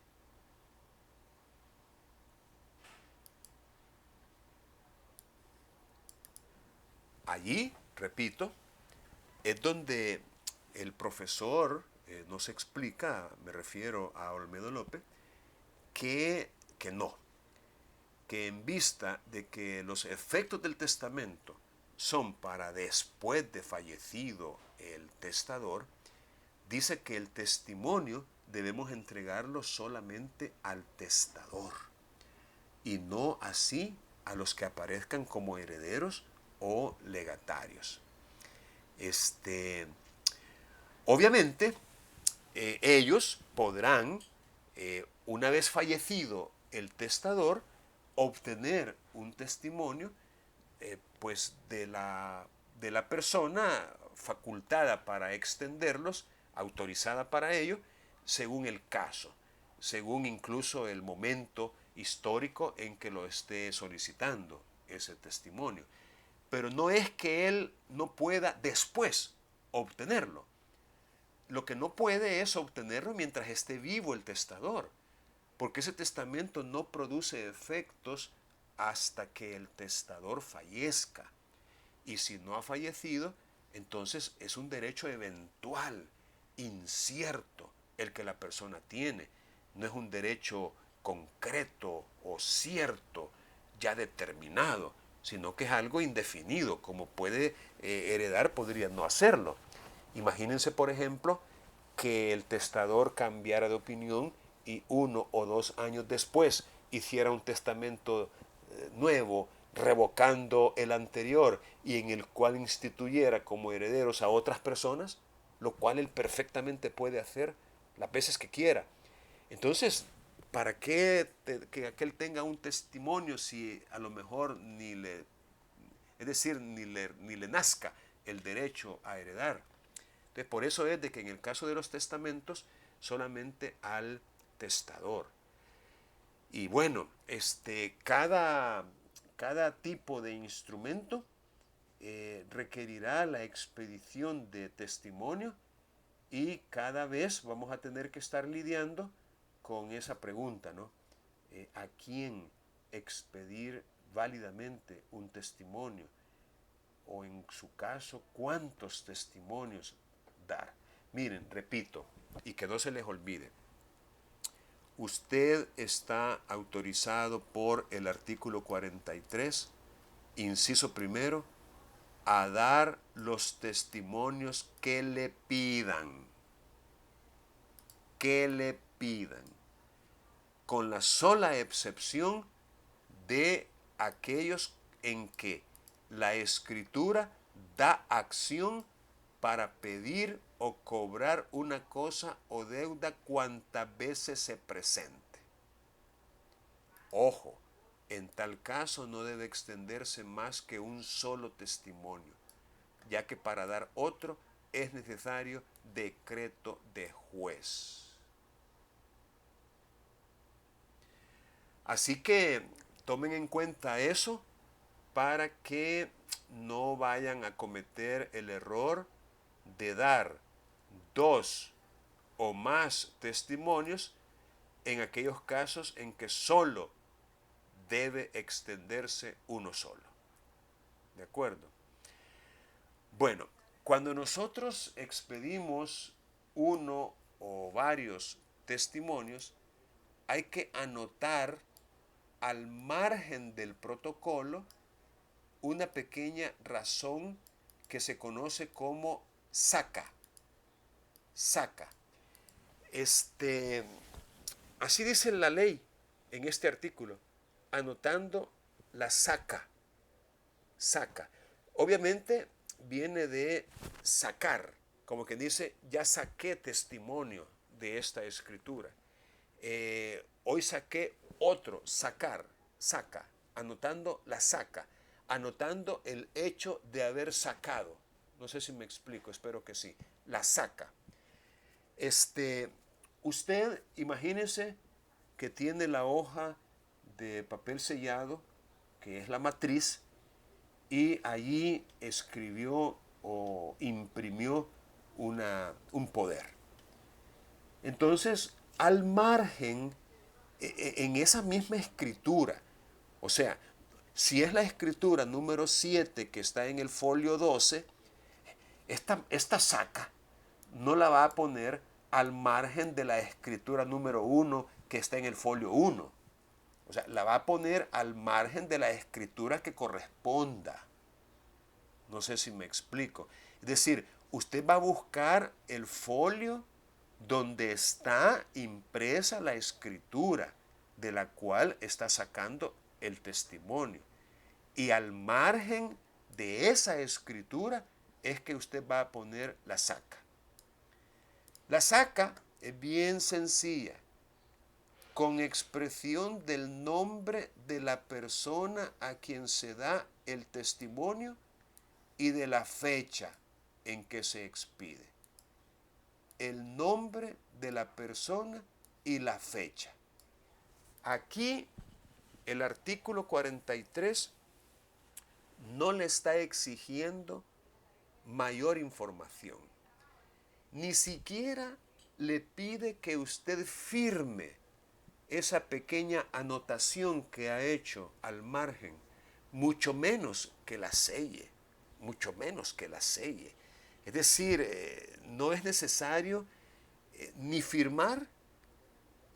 Allí, repito, es donde el profesor nos explica, me refiero a Olmedo López, que no, que en vista de que los efectos del testamento son para después de fallecido el testador, dice que el testimonio debemos entregarlo solamente al testador y no así a los que aparezcan como herederos o legatarios. Obviamente, ellos podrán, una vez fallecido el testador, obtener un testimonio pues de la persona facultada para extenderlos, autorizada para ello, según el caso, según incluso el momento histórico en que lo esté solicitando ese testimonio. Pero no es que él no pueda después obtenerlo. Lo que no puede es obtenerlo mientras esté vivo el testador, porque ese testamento no produce efectos hasta que el testador fallezca. Y si no ha fallecido, entonces es un derecho eventual, incierto, el que la persona tiene. No es un derecho concreto o cierto, ya determinado, sino que es algo indefinido. Como puede heredar, podría no hacerlo. Imagínense, por ejemplo, que el testador cambiara de opinión y 1 o 2 años después hiciera un testamento nuevo, revocando el anterior y en el cual instituyera como herederos a otras personas, lo cual él perfectamente puede hacer las veces que quiera. Entonces, ¿para qué que aquel tenga un testimonio si a lo mejor ni le nazca el derecho a heredar? Entonces, por eso es de que en el caso de los testamentos, solamente al testador. Y bueno, cada tipo de instrumento requerirá la expedición de testimonio y cada vez vamos a tener que estar lidiando con esa pregunta, ¿no? ¿A quién expedir válidamente un testimonio? O en su caso, ¿cuántos testimonios dar? Miren, repito, y que no se les olvide, usted está autorizado por el artículo 43, inciso primero, a dar los testimonios que le pidan. Que le pidan. Con la sola excepción de aquellos en que la Escritura da acción para pedir o cobrar una cosa o deuda cuantas veces se presente. Ojo, en tal caso no debe extenderse más que un solo testimonio, ya que para dar otro es necesario decreto de juez. Así que tomen en cuenta eso para que no vayan a cometer el error de dar 2 o más testimonios en aquellos casos en que solo debe extenderse uno solo. ¿De acuerdo? Bueno, cuando nosotros expedimos uno o varios testimonios, hay que anotar al margen del protocolo una pequeña razón que se conoce como saca. Saca. Así dice la ley en este artículo, anotando la saca. Saca. Obviamente viene de sacar, como que dice, ya saqué testimonio de esta escritura. Hoy saqué otro, sacar, saca, anotando la saca, anotando el hecho de haber sacado. No sé si me explico, espero que sí. La saca. Usted imagínese que tiene la hoja de papel sellado, que es la matriz, y allí escribió o imprimió un poder. Entonces, al margen, en esa misma escritura, o sea, si es la escritura número 7 que está en el folio 12, esta saca no la va a poner al margen de la escritura número 1 que está en el folio 1. O sea, la va a poner al margen de la escritura que corresponda. No sé si me explico. Es decir, usted va a buscar el folio donde está impresa la escritura de la cual está sacando el testimonio. Y al margen de esa escritura es que usted va a poner la saca. La saca es bien sencilla, con expresión del nombre de la persona a quien se da el testimonio y de la fecha en que se expide. El nombre de la persona y la fecha. Aquí el artículo 43 no le está exigiendo mayor información. Ni siquiera le pide que usted firme esa pequeña anotación que ha hecho al margen, mucho menos que la selle, mucho menos que la selle. Es decir, no es necesario ni firmar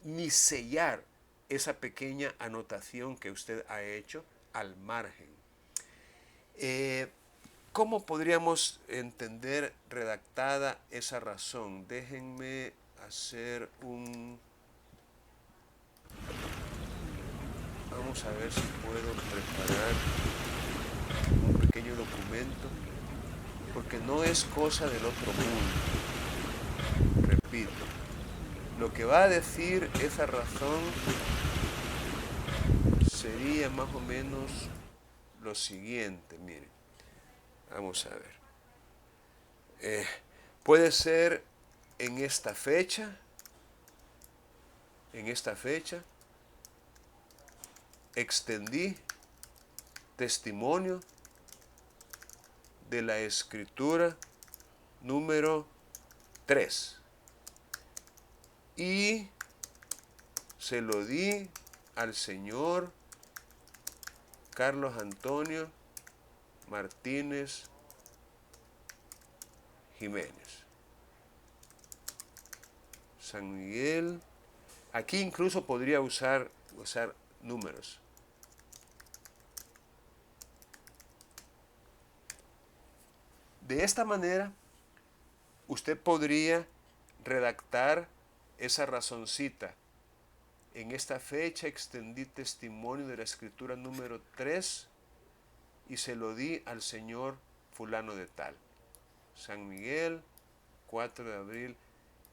ni sellar esa pequeña anotación que usted ha hecho al margen. ¿cómo podríamos entender redactada esa razón? Déjenme hacer un... Vamos a ver si puedo preparar un pequeño documento, porque no es cosa del otro mundo. Repito, lo que va a decir esa razón sería más o menos lo siguiente, miren. Vamos a ver. Puede ser en esta fecha, extendí testimonio de la escritura número 3 y se lo di al señor Carlos Antonio Martínez Jiménez. San Miguel. Aquí incluso podría usar números. De esta manera, usted podría redactar esa razoncita. En esta fecha extendí testimonio de la escritura número 3 y se lo di al señor fulano de tal. San Miguel, 4 de abril.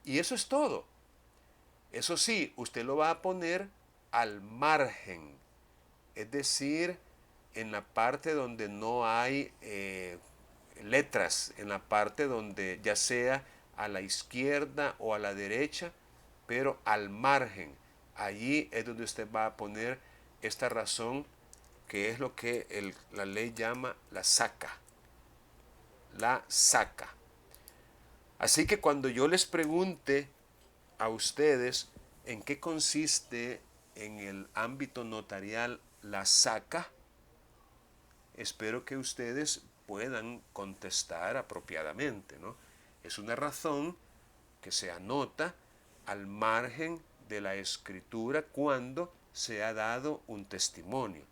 Y eso es todo. Eso sí, usted lo va a poner al margen. Es decir, en la parte donde no hay letras, en la parte donde ya sea a la izquierda o a la derecha, pero al margen. Allí es donde usted va a poner esta razón, que es lo que la ley llama la saca. La saca. Así que cuando yo les pregunte a ustedes en qué consiste en el ámbito notarial la saca, espero que ustedes puedan contestar apropiadamente, ¿no? Es una razón que se anota al margen de la escritura cuando se ha dado un testimonio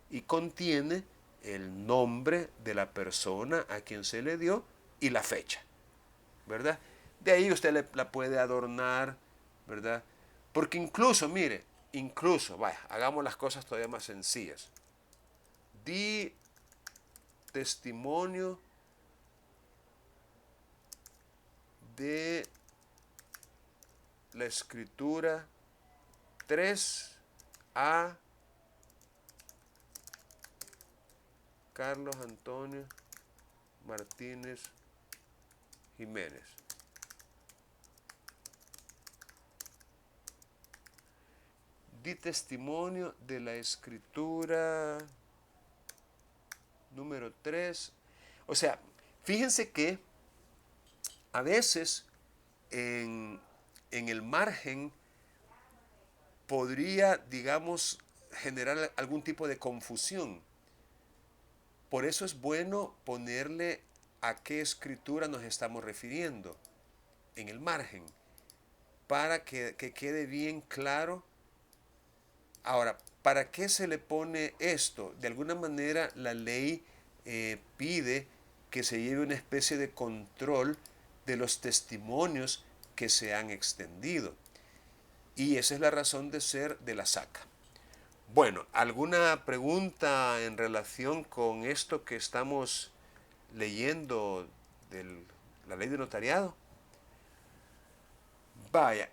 y contiene el nombre de la persona a quien se le dio y la fecha, ¿verdad? De ahí usted la puede adornar, ¿verdad? Porque incluso, mire, vaya, hagamos las cosas todavía más sencillas. Di testimonio de la escritura 3 a Carlos Antonio Martínez Jiménez. Di testimonio de la escritura número 3. O sea, fíjense que a veces en el margen podría, digamos, generar algún tipo de confusión. Por eso es bueno ponerle a qué escritura nos estamos refiriendo en el margen, para que quede bien claro. Ahora, ¿para qué se le pone esto? De alguna manera la ley pide que se lleve una especie de control de los testimonios que se han extendido. Y esa es la razón de ser de la saca. Bueno, ¿alguna pregunta en relación con esto que estamos leyendo de la ley de notariado? Vaya,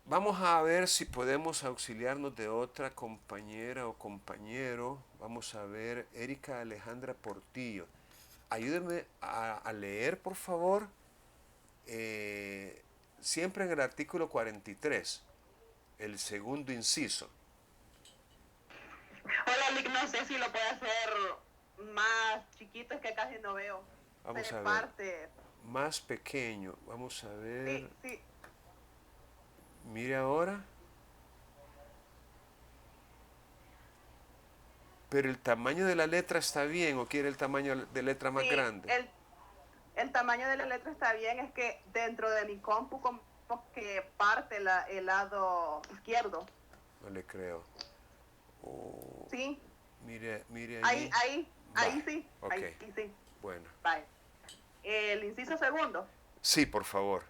vamos a ver si podemos auxiliarnos de otra compañera o compañero. Vamos a ver, Erika Alejandra Portillo. Ayúdenme a leer, por favor, siempre en el artículo 43, el segundo inciso. Hola, Lick, no sé si lo puede hacer más chiquito, es que casi no veo. Vamos a ver. Parte. Más pequeño. Vamos a ver. Sí. Mire ahora. Pero el tamaño de la letra está bien, ¿o quiere el tamaño de letra más grande? El tamaño de la letra está bien, es que dentro de mi compu como que parte el lado izquierdo. No le creo. Oh, Sí. mire ahí. Ahí sí, Ok. ahí sí. Bueno. Vaya. El inciso segundo. Sí, por favor.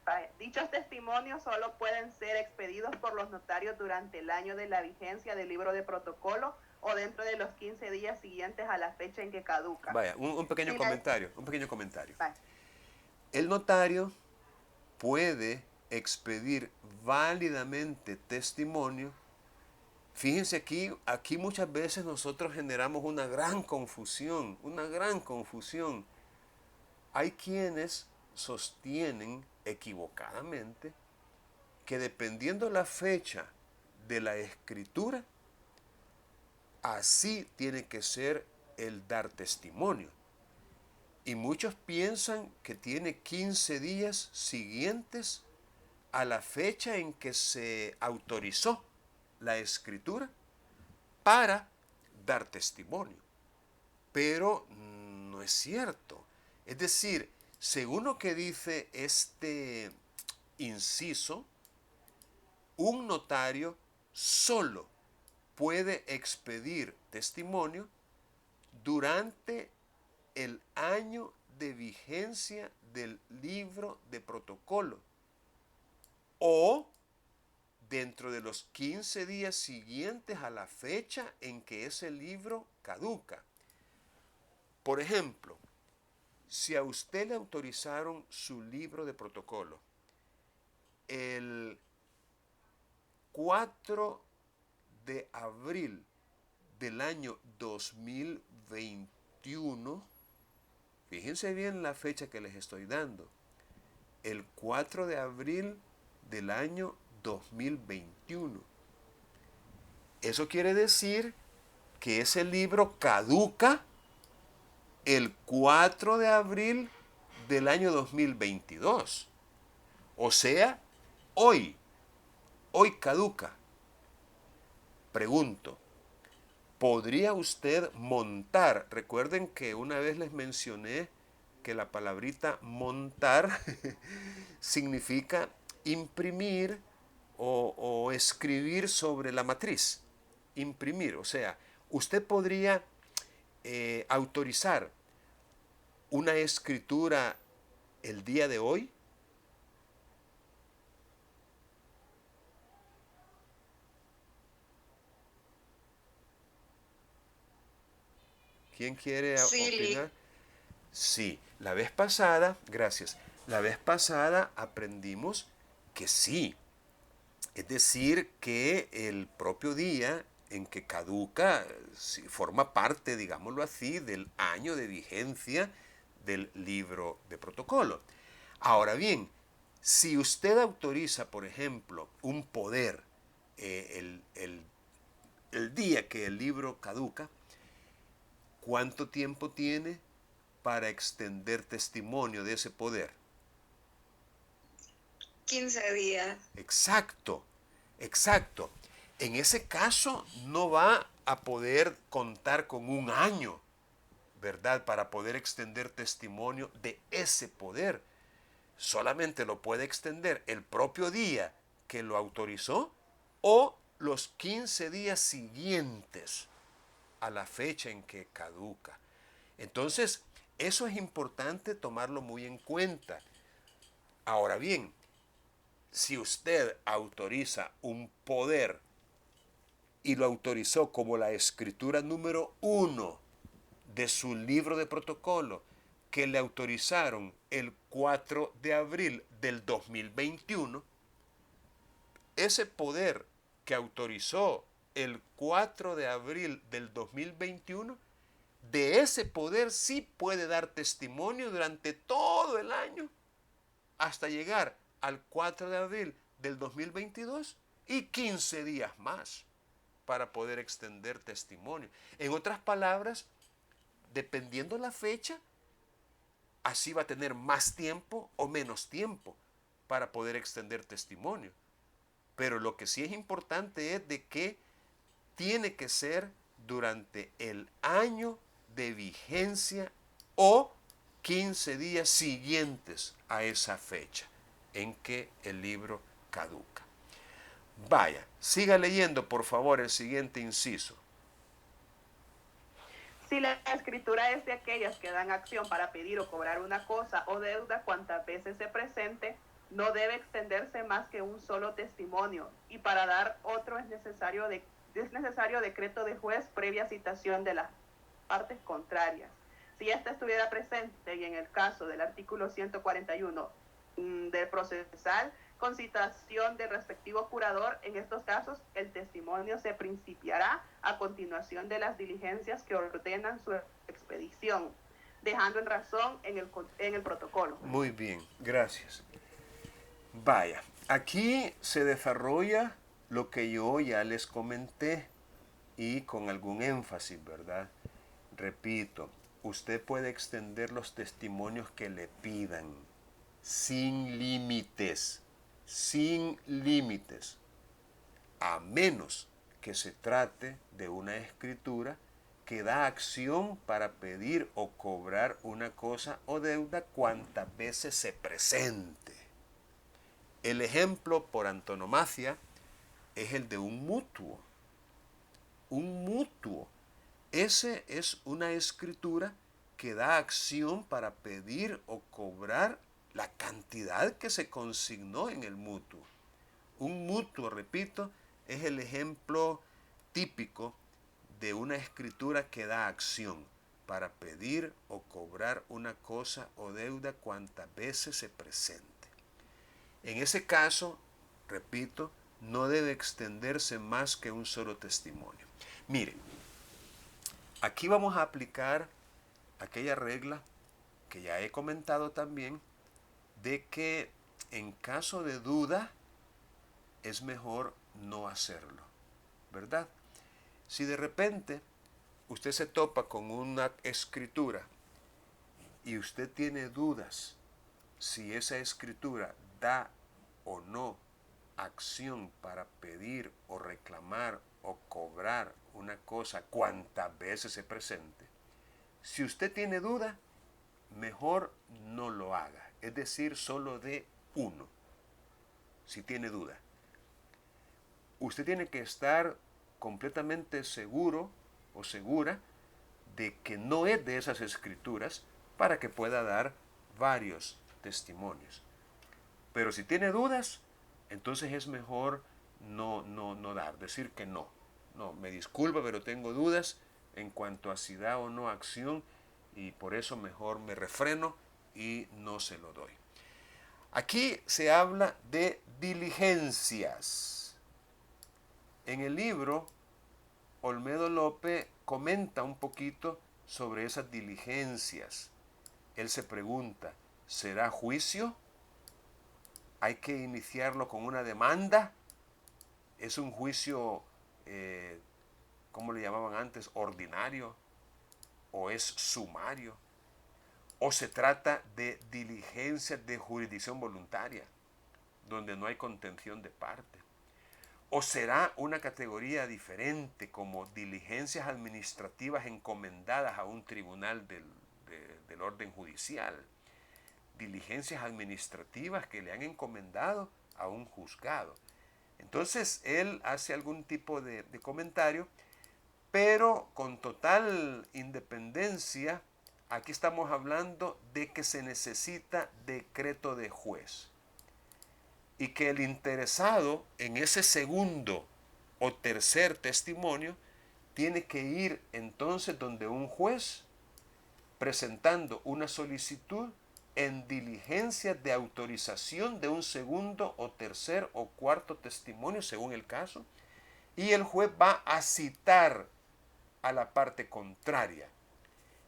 Vaya. Dichos testimonios solo pueden ser expedidos por los notarios durante el año de la vigencia del libro de protocolo o dentro de los 15 días siguientes a la fecha en que caduca. Vaya, un pequeño Sí, comentario, un pequeño comentario. Vaya. El notario puede expedir válidamente testimonio. Fíjense aquí muchas veces nosotros generamos una gran confusión, una gran confusión. Hay quienes sostienen equivocadamente que dependiendo la fecha de la escritura, así tiene que ser el dar testimonio. Y muchos piensan que tiene 15 días siguientes a la fecha en que se autorizó la escritura para dar testimonio. Pero no es cierto. Es decir, según lo que dice este inciso, un notario solo puede expedir testimonio durante el año de vigencia del libro de protocolo o dentro de los 15 días siguientes a la fecha en que ese libro caduca. Por ejemplo, si a usted le autorizaron su libro de protocolo el 4 de abril del año 2021, fíjense bien la fecha que les estoy dando, el 4 de abril del año 2021. Eso quiere decir que ese libro caduca el 4 de abril del año 2022. O sea, hoy caduca. Pregunto, ¿podría usted montar? Recuerden que una vez les mencioné que la palabrita montar significa imprimir o escribir sobre la matriz. Imprimir, o sea, usted podría autorizar una escritura el día de hoy. ¿Quién quiere opinar? Sí, la vez pasada, gracias, la vez pasada aprendimos que sí. Es decir, que el propio día en que caduca forma parte, digámoslo así, del año de vigencia del libro de protocolo. Ahora bien, si usted autoriza, por ejemplo, un poder el día que el libro caduca, ¿cuánto tiempo tiene para extender testimonio de ese poder? 15 días. Exacto, exacto. En ese caso no va a poder contar con un año, ¿verdad? Para poder extender testimonio de ese poder. Solamente lo puede extender el propio día que lo autorizó o los 15 días siguientes a la fecha en que caduca. Entonces, eso es importante tomarlo muy en cuenta. Ahora bien, si usted autoriza un poder y lo autorizó como la escritura número 1 de su libro de protocolo, que le autorizaron el 4 de abril del 2021, ese poder que autorizó el 4 de abril del 2021, de ese poder sí puede dar testimonio durante todo el año hasta llegar al 4 de abril del 2022 y 15 días más para poder extender testimonio. En otras palabras, dependiendo la fecha, así va a tener más tiempo o menos tiempo para poder extender testimonio. Pero lo que sí es importante es de que tiene que ser durante el año de vigencia o 15 días siguientes a esa fecha en que el libro caduca. Vaya, siga leyendo por favor el siguiente inciso. Si la escritura es de aquellas que dan acción para pedir o cobrar una cosa o deuda cuantas veces se presente, no debe extenderse más que un solo testimonio, y para dar otro es necesario decreto de juez previa citación de las partes contrarias. Si ésta estuviera presente, y en el caso del artículo 141 del procesal, con citación del respectivo curador, en estos casos el testimonio se principiará a continuación de las diligencias que ordenan su expedición, dejando en razón en el protocolo. Muy bien, gracias. Vaya, aquí se desarrolla lo que yo ya les comenté y con algún énfasis, ¿verdad? Repito, usted puede extender los testimonios que le pidan sin límites, a menos que se trate de una escritura que da acción para pedir o cobrar una cosa o deuda cuantas veces se presente. El ejemplo por antonomasia es el de un mutuo. Un mutuo. Ese es una escritura que da acción para pedir o cobrar la cantidad que se consignó en el mutuo. Un mutuo, repito, es el ejemplo típico de una escritura que da acción para pedir o cobrar una cosa o deuda cuantas veces se presente. En ese caso, repito, no debe extenderse más que un solo testimonio. Miren, aquí vamos a aplicar aquella regla que ya he comentado también, de que en caso de duda es mejor no hacerlo, ¿verdad? Si de repente usted se topa con una escritura y usted tiene dudas si esa escritura da o no acción para pedir o reclamar o cobrar una cosa cuantas veces se presente, si usted tiene duda, mejor no lo haga. Es decir, solo de uno, si tiene duda. Usted tiene que estar completamente seguro o segura de que no es de esas escrituras para que pueda dar varios testimonios. Pero si tiene dudas, entonces es mejor no dar, decir que no. No, me disculpa, pero tengo dudas en cuanto a si da o no acción y por eso mejor me refreno y no se lo doy. Aquí se habla de diligencias. En el libro, Olmedo López comenta un poquito sobre esas diligencias. Él se pregunta, ¿será juicio? ¿Hay que iniciarlo con una demanda? ¿Es un juicio, ¿cómo le llamaban antes? ¿Ordinario? ¿O es sumario? ¿O se trata de diligencias de jurisdicción voluntaria, donde no hay contención de parte? ¿O será una categoría diferente, como diligencias administrativas encomendadas a un tribunal del orden judicial? Diligencias administrativas que le han encomendado a un juzgado. Entonces él hace algún tipo de comentario, pero con total independencia. Aquí estamos hablando de que se necesita decreto de juez y que el interesado en ese segundo o tercer testimonio tiene que ir entonces donde un juez presentando una solicitud en diligencia de autorización de un segundo o tercer o cuarto testimonio según el caso, y el juez va a citar a la parte contraria.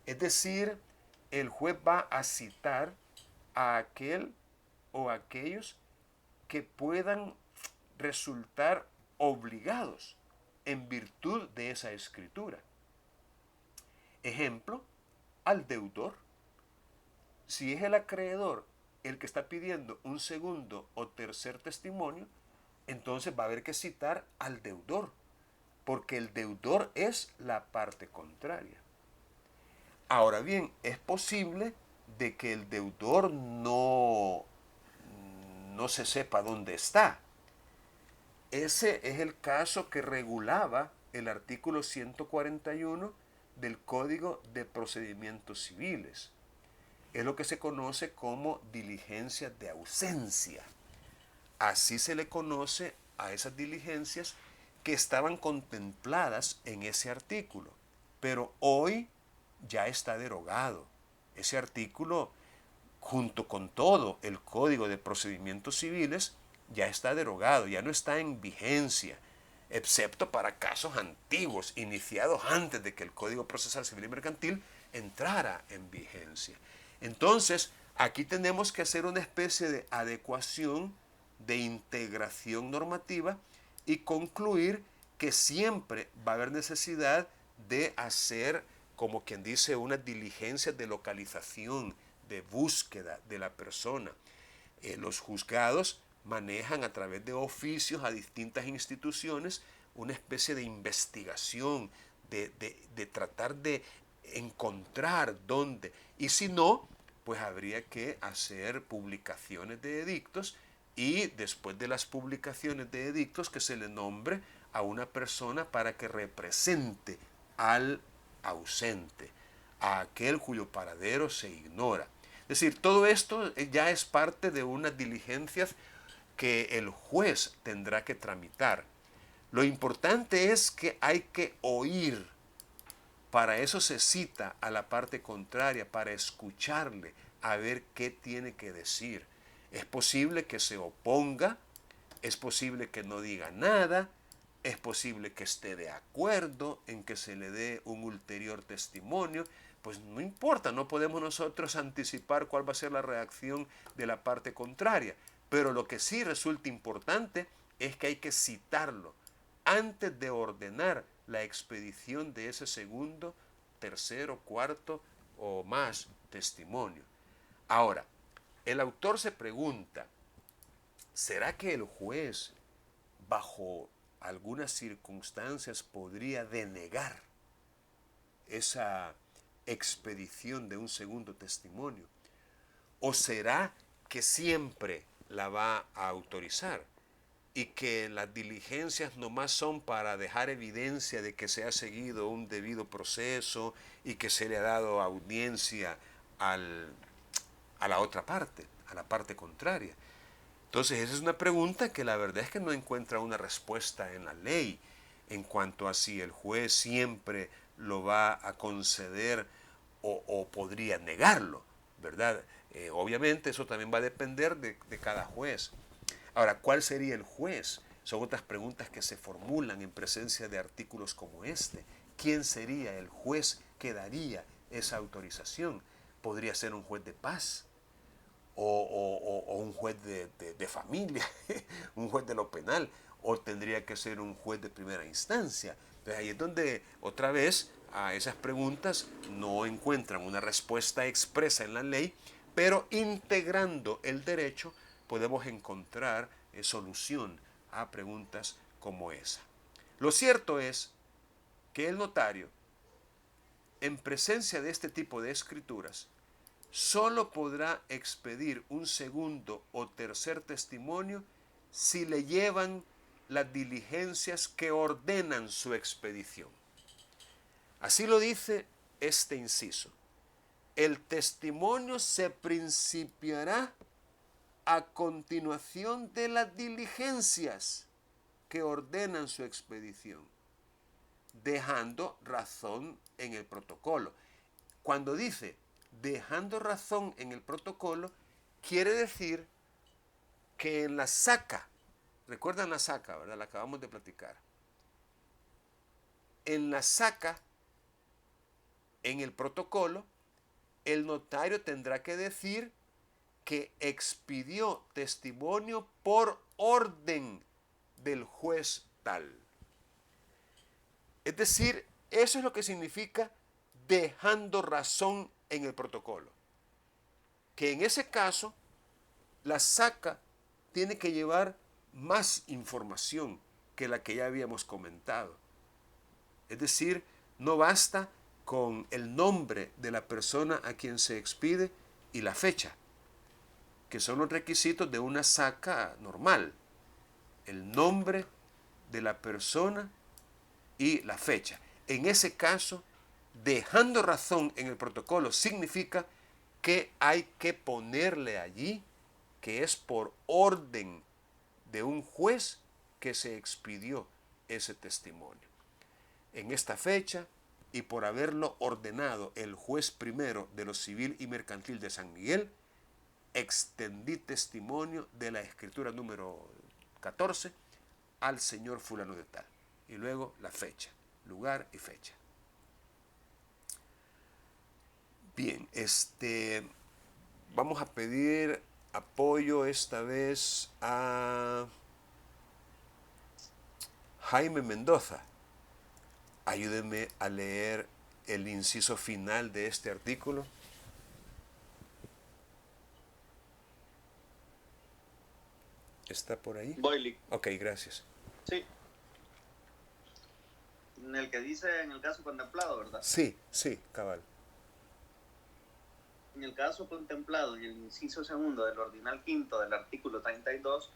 Es decir, el juez va a citar a aquel o aquellos que puedan resultar obligados en virtud de esa escritura. Ejemplo, al deudor. Si es el acreedor el que está pidiendo un segundo o tercer testimonio, entonces va a haber que citar al deudor, porque el deudor es la parte contraria. Ahora bien, es posible de que el deudor no se sepa dónde está. Ese es el caso que regulaba el artículo 141 del Código de Procedimientos Civiles. Es lo que se conoce como diligencias de ausencia. Así se le conoce a esas diligencias que estaban contempladas en ese artículo. Pero hoy ya está derogado. Ese artículo, junto con todo el Código de Procedimientos Civiles, ya está derogado, ya no está en vigencia, excepto para casos antiguos, iniciados antes de que el Código Procesal Civil y Mercantil entrara en vigencia. Entonces, aquí tenemos que hacer una especie de adecuación, de integración normativa y concluir que siempre va a haber necesidad de hacer, como quien dice, unas diligencias de localización, de búsqueda de la persona. Los juzgados manejan a través de oficios a distintas instituciones una especie de investigación, de tratar de encontrar dónde. Y si no, pues habría que hacer publicaciones de edictos y después de las publicaciones de edictos que se le nombre a una persona para que represente al ausente, a aquel cuyo paradero se ignora. Es decir, todo esto ya es parte de unas diligencias que el juez tendrá que tramitar. Lo importante es que hay que oír. Para eso se cita a la parte contraria, para escucharle, a ver qué tiene que decir. Es posible que se oponga, es posible que no diga nada, es posible que esté de acuerdo en que se le dé un ulterior testimonio. Pues no importa, no podemos nosotros anticipar cuál va a ser la reacción de la parte contraria. Pero lo que sí resulta importante es que hay que citarlo antes de ordenar la expedición de ese segundo, tercero, cuarto o más testimonio. Ahora, el autor se pregunta, ¿será que el juez, bajo algunas circunstancias, podría denegar esa expedición de un segundo testimonio? ¿O será que siempre la va a autorizar y que las diligencias nomás son para dejar evidencia de que se ha seguido un debido proceso y que se le ha dado audiencia a la otra parte, a la parte contraria? Entonces esa es una pregunta que la verdad es que no encuentra una respuesta en la ley en cuanto a si el juez siempre lo va a conceder o podría negarlo, ¿verdad? Obviamente eso también va a depender de cada juez. Ahora, ¿cuál sería el juez? Son otras preguntas que se formulan en presencia de artículos como este. ¿Quién sería el juez que daría esa autorización? ¿Podría ser un juez de paz? ¿O un juez de familia? ¿Un juez de lo penal? ¿O tendría que ser un juez de primera instancia? Entonces ahí es donde otra vez a esas preguntas no encuentran una respuesta expresa en la ley, pero integrando el derecho podemos encontrar solución a preguntas como esa. Lo cierto es que el notario, en presencia de este tipo de escrituras, solo podrá expedir un segundo o tercer testimonio si le llevan las diligencias que ordenan su expedición. Así lo dice este inciso. El testimonio se principiará a continuación de las diligencias que ordenan su expedición, dejando razón en el protocolo. Cuando dice dejando razón en el protocolo, quiere decir que en la saca, recuerdan la saca, ¿verdad? La acabamos de platicar. En la saca, en el protocolo, el notario tendrá que decir que expidió testimonio por orden del juez tal. Es decir, eso es lo que significa dejando razón en el protocolo. Que en ese caso, la saca tiene que llevar más información que la que ya habíamos comentado. Es decir, no basta con el nombre de la persona a quien se expide y la fecha, que son los requisitos de una saca normal. El nombre de la persona y la fecha. En ese caso, dejando razón en el protocolo significa que hay que ponerle allí que es por orden de un juez que se expidió ese testimonio. En esta fecha, y por haberlo ordenado el juez primero de lo civil y mercantil de San Miguel, extendí testimonio de la escritura número 14 al señor fulano de tal. Y luego la fecha, lugar y fecha. Bien, vamos a pedir apoyo esta vez a Jaime Mendoza. Ayúdeme a leer el inciso final de este artículo. ¿Está por ahí? Boylick. Ok, gracias. Sí. En el que dice en el caso contemplado, ¿verdad? Sí, cabal. En el caso contemplado en el inciso segundo del ordinal quinto del artículo 32,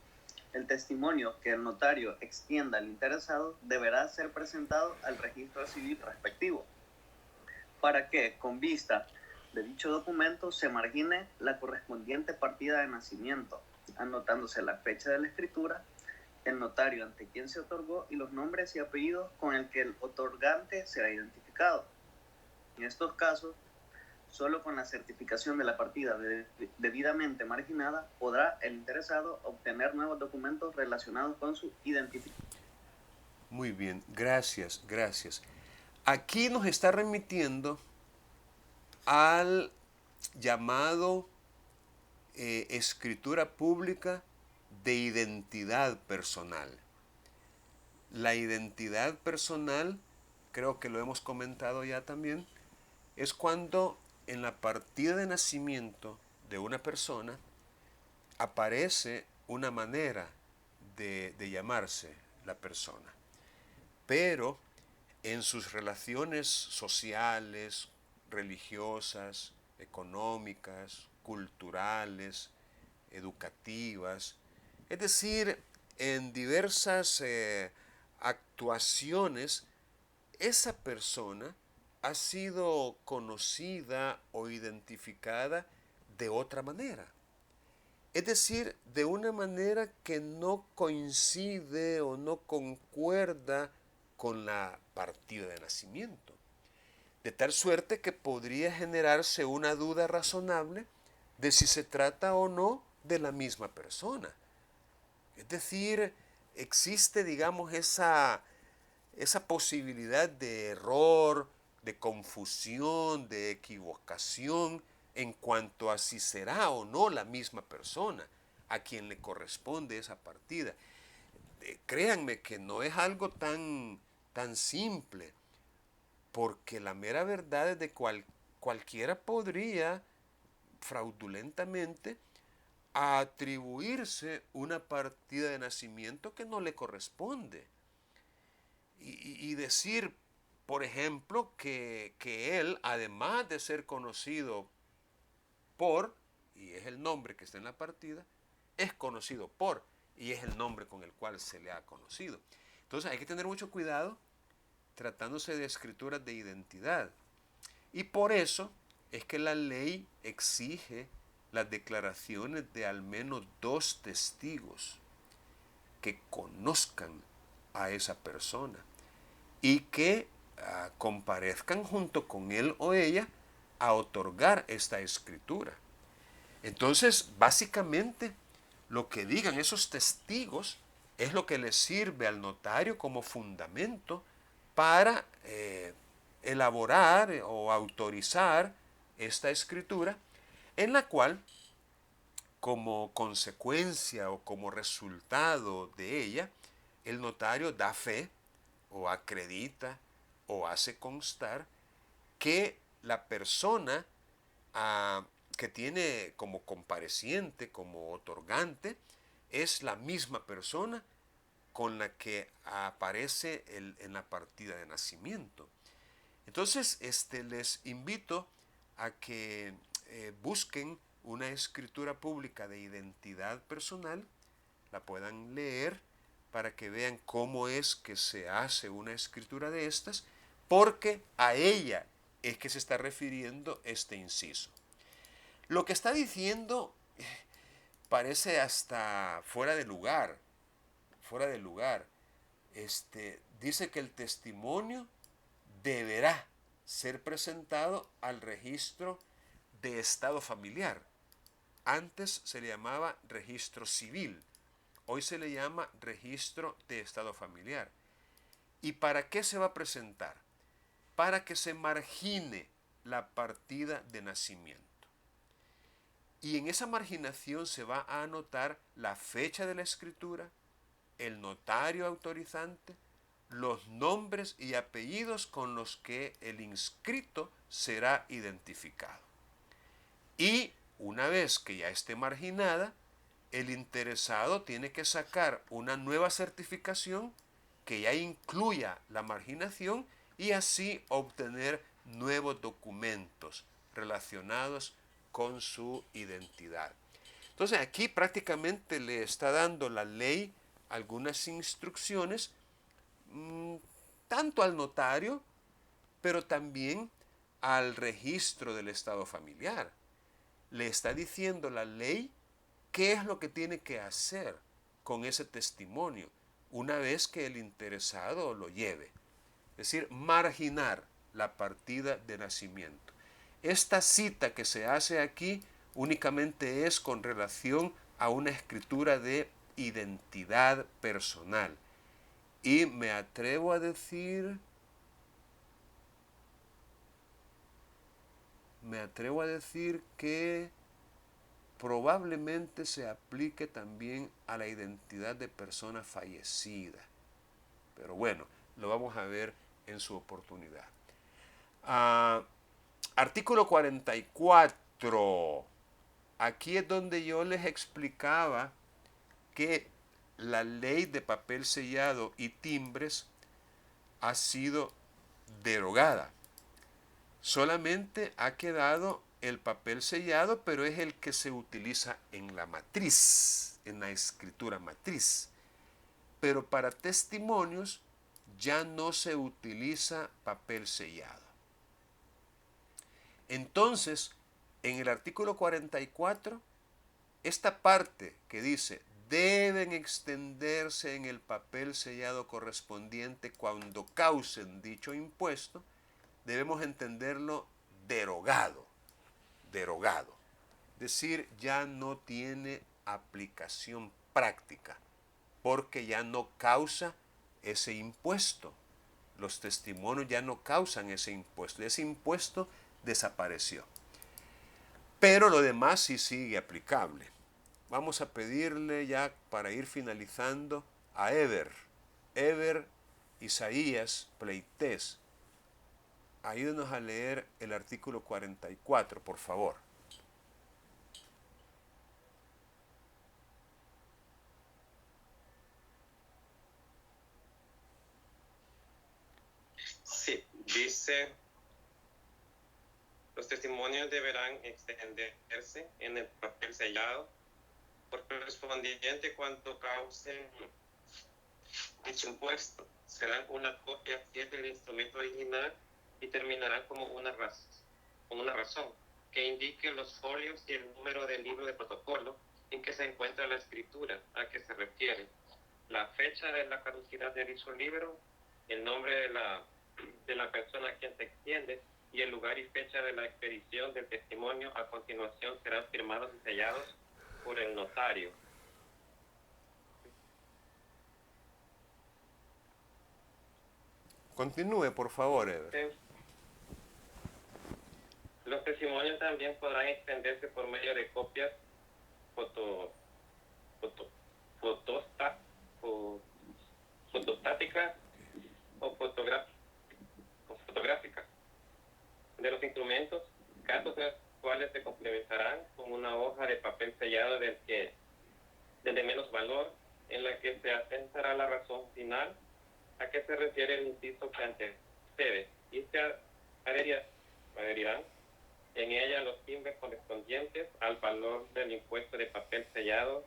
el testimonio que el notario extienda al interesado deberá ser presentado al registro civil respectivo, para que, con vista de dicho documento, se margine la correspondiente partida de nacimiento, anotándose la fecha de la escritura, el notario ante quien se otorgó y los nombres y apellidos con el que el otorgante será identificado. En estos casos, solo con la certificación de la partida debidamente marginada podrá el interesado obtener nuevos documentos relacionados con su identificación. Muy bien, gracias. Aquí nos está remitiendo al llamado escritura pública de identidad personal. La identidad personal, creo que lo hemos comentado ya también, es cuando en la partida de nacimiento de una persona aparece una manera de llamarse la persona, pero en sus relaciones sociales, religiosas, económicas, culturales, educativas, es decir, en diversas actuaciones, esa persona ha sido conocida o identificada de otra manera. Es decir, de una manera que no coincide o no concuerda con la partida de nacimiento. De tal suerte que podría generarse una duda razonable de si se trata o no de la misma persona. Es decir, existe, digamos, esa posibilidad de error, de confusión, de equivocación en cuanto a si será o no la misma persona a quien le corresponde esa partida. Créanme que no es algo tan simple, porque la mera verdad es de cualquiera podría fraudulentamente atribuirse una partida de nacimiento que no le corresponde. Y decir, por ejemplo, que él, además de ser conocido por, y es el nombre que está en la partida, es conocido por, y es el nombre con el cual se le ha conocido. Entonces hay que tener mucho cuidado tratándose de escrituras de identidad. Y por eso es que la ley exige las declaraciones de al menos 2 testigos que conozcan a esa persona y que comparezcan junto con él o ella a otorgar esta escritura. Entonces, básicamente, lo que digan esos testigos es lo que le sirve al notario como fundamento para elaborar o autorizar esta escritura, en la cual, como consecuencia o como resultado de ella, el notario da fe o acredita o hace constar que la persona que tiene como compareciente, como otorgante, es la misma persona con la que aparece en la partida de nacimiento. Entonces, les invito a que busquen una escritura pública de identidad personal, la puedan leer para que vean cómo es que se hace una escritura de estas, porque a ella es que se está refiriendo este inciso. Lo que está diciendo parece hasta fuera de lugar, fuera de lugar. Dice que el testimonio deberá ser presentado al registro de estado familiar. Antes se le llamaba registro civil, hoy se le llama registro de estado familiar. ¿Y para qué se va a presentar? Para que se margine la partida de nacimiento. Y en esa marginación se va a anotar la fecha de la escritura, el notario autorizante, los nombres y apellidos con los que el inscrito será identificado. Y una vez que ya esté marginada, el interesado tiene que sacar una nueva certificación que ya incluya la marginación y así obtener nuevos documentos relacionados con su identidad. Entonces aquí prácticamente le está dando la ley algunas instrucciones, tanto al notario, pero también al registro del estado familiar. Le está diciendo la ley qué es lo que tiene que hacer con ese testimonio una vez que el interesado lo lleve. Es decir, marginar la partida de nacimiento. Esta cita que se hace aquí únicamente es con relación a una escritura de identidad personal. Y me atrevo a decir que probablemente se aplique también a la identidad de persona fallecida. Pero bueno, lo vamos a ver en su oportunidad. Artículo 44. Aquí es donde yo les explicaba que la ley de papel sellado y timbres ha sido derogada. Solamente ha quedado el papel sellado, pero es el que se utiliza en la matriz, en la escritura matriz. Pero para testimonios ya no se utiliza papel sellado. Entonces, en el artículo 44, esta parte que dice deben extenderse en el papel sellado correspondiente cuando causen dicho impuesto, debemos entenderlo derogado. Es decir, ya no tiene aplicación práctica, porque ya no causa ese impuesto. Los testimonios ya no causan ese impuesto. Ese impuesto desapareció. Pero lo demás sí sigue aplicable. Vamos a pedirle ya para ir finalizando a Ever Isaías Pleites. Ayúdenos a leer el artículo 44, por favor. Sí, dice, los testimonios deberán extenderse en el papel sellado correspondiente cuando causen dicho impuesto. Serán una copia fiel del instrumento original y terminarán como una razón que indique los folios y el número del libro de protocolo en que se encuentra la escritura a que se refiere, la fecha de la caducidad de dicho libro, el nombre de la persona a quien se extiende y el lugar y fecha de la expedición del testimonio. A continuación serán firmados y sellados por el notario. Continúe, por favor, Ever. Los testimonios también podrán extenderse por medio de copias fotostáticas o fotográficas de los instrumentos, casos en los cuales se complementarán con una hoja de papel sellado del de menos valor, en la que se asentará la razón final a que se refiere el inciso que antecede, y se adherirán en ella los timbres correspondientes al valor del impuesto de papel sellado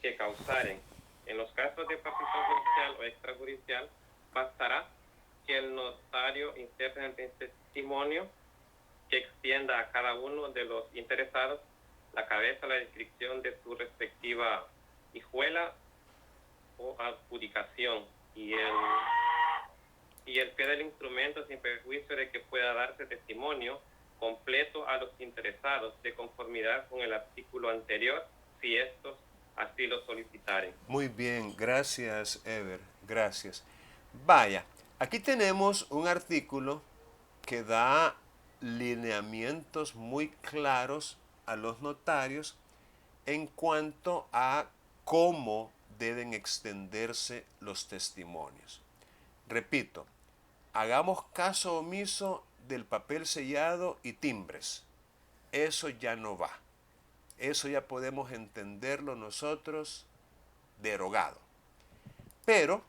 que causaren. En los casos de partición judicial o extrajudicial, bastará que el notario inserte en el testimonio que extienda a cada uno de los interesados la cabeza, la descripción de su respectiva hijuela o adjudicación y el pie del instrumento, sin perjuicio de que pueda darse testimonio completo a los interesados de conformidad con el artículo anterior, si estos así lo solicitaren. Muy bien, gracias, Ever, gracias. Vaya, aquí tenemos un artículo que da lineamientos muy claros a los notarios en cuanto a cómo deben extenderse los testimonios. Repito, hagamos caso omiso del papel sellado y timbres. Eso ya no va. Eso ya podemos entenderlo nosotros derogado. Pero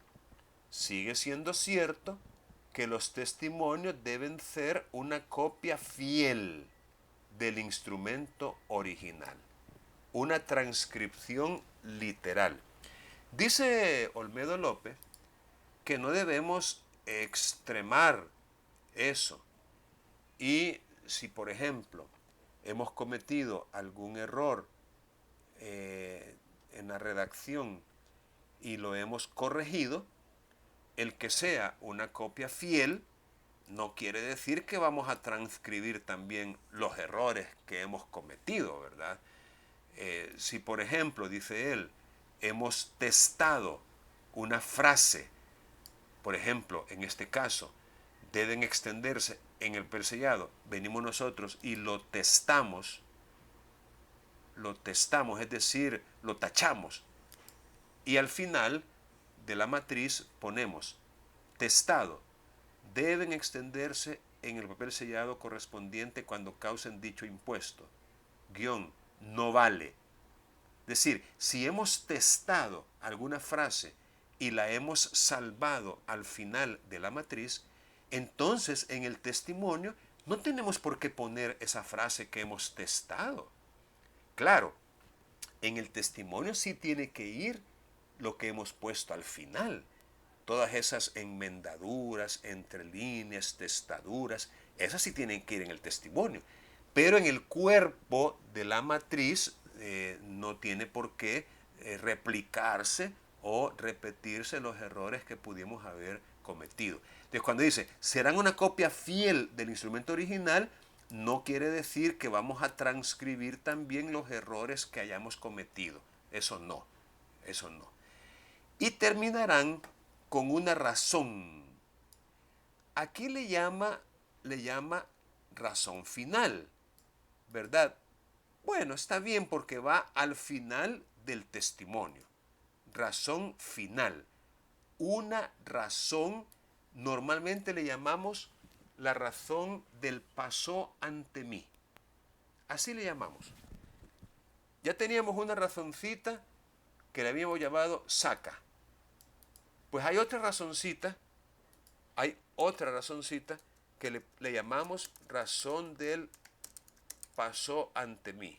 sigue siendo cierto que los testimonios deben ser una copia fiel del instrumento original, una transcripción literal. Dice Olmedo López que no debemos extremar eso. Y si, por ejemplo, hemos cometido algún error en la redacción y lo hemos corregido, el que sea una copia fiel no quiere decir que vamos a transcribir también los errores que hemos cometido, ¿verdad? Si, por ejemplo, dice él, hemos testado una frase, por ejemplo, en este caso, deben extenderse en el persellado, venimos nosotros y lo testamos, es decir, lo tachamos, y al final de la matriz ponemos testado, deben extenderse en el papel sellado correspondiente cuando causen dicho impuesto, guión, no vale. Es decir, si hemos testado alguna frase y la hemos salvado al final de la matriz, entonces en el testimonio no tenemos por qué poner esa frase que hemos testado. Claro, en el testimonio sí tiene que ir lo que hemos puesto al final. Todas esas enmendaduras, entre líneas, testaduras, esas sí tienen que ir en el testimonio. Pero en el cuerpo de la matriz no tiene por qué replicarse o repetirse los errores que pudimos haber cometido. Entonces, cuando dice, serán una copia fiel del instrumento original, no quiere decir que vamos a transcribir también los errores que hayamos cometido. Eso no, eso no. Y terminarán con una razón. Aquí le llama razón final, ¿verdad? Bueno, está bien porque va al final del testimonio. Razón final. Una razón, normalmente le llamamos la razón del pasó ante mí. Así le llamamos. Ya teníamos una razoncita que le habíamos llamado saca. Pues hay otra razoncita que le llamamos razón del pasó ante mí.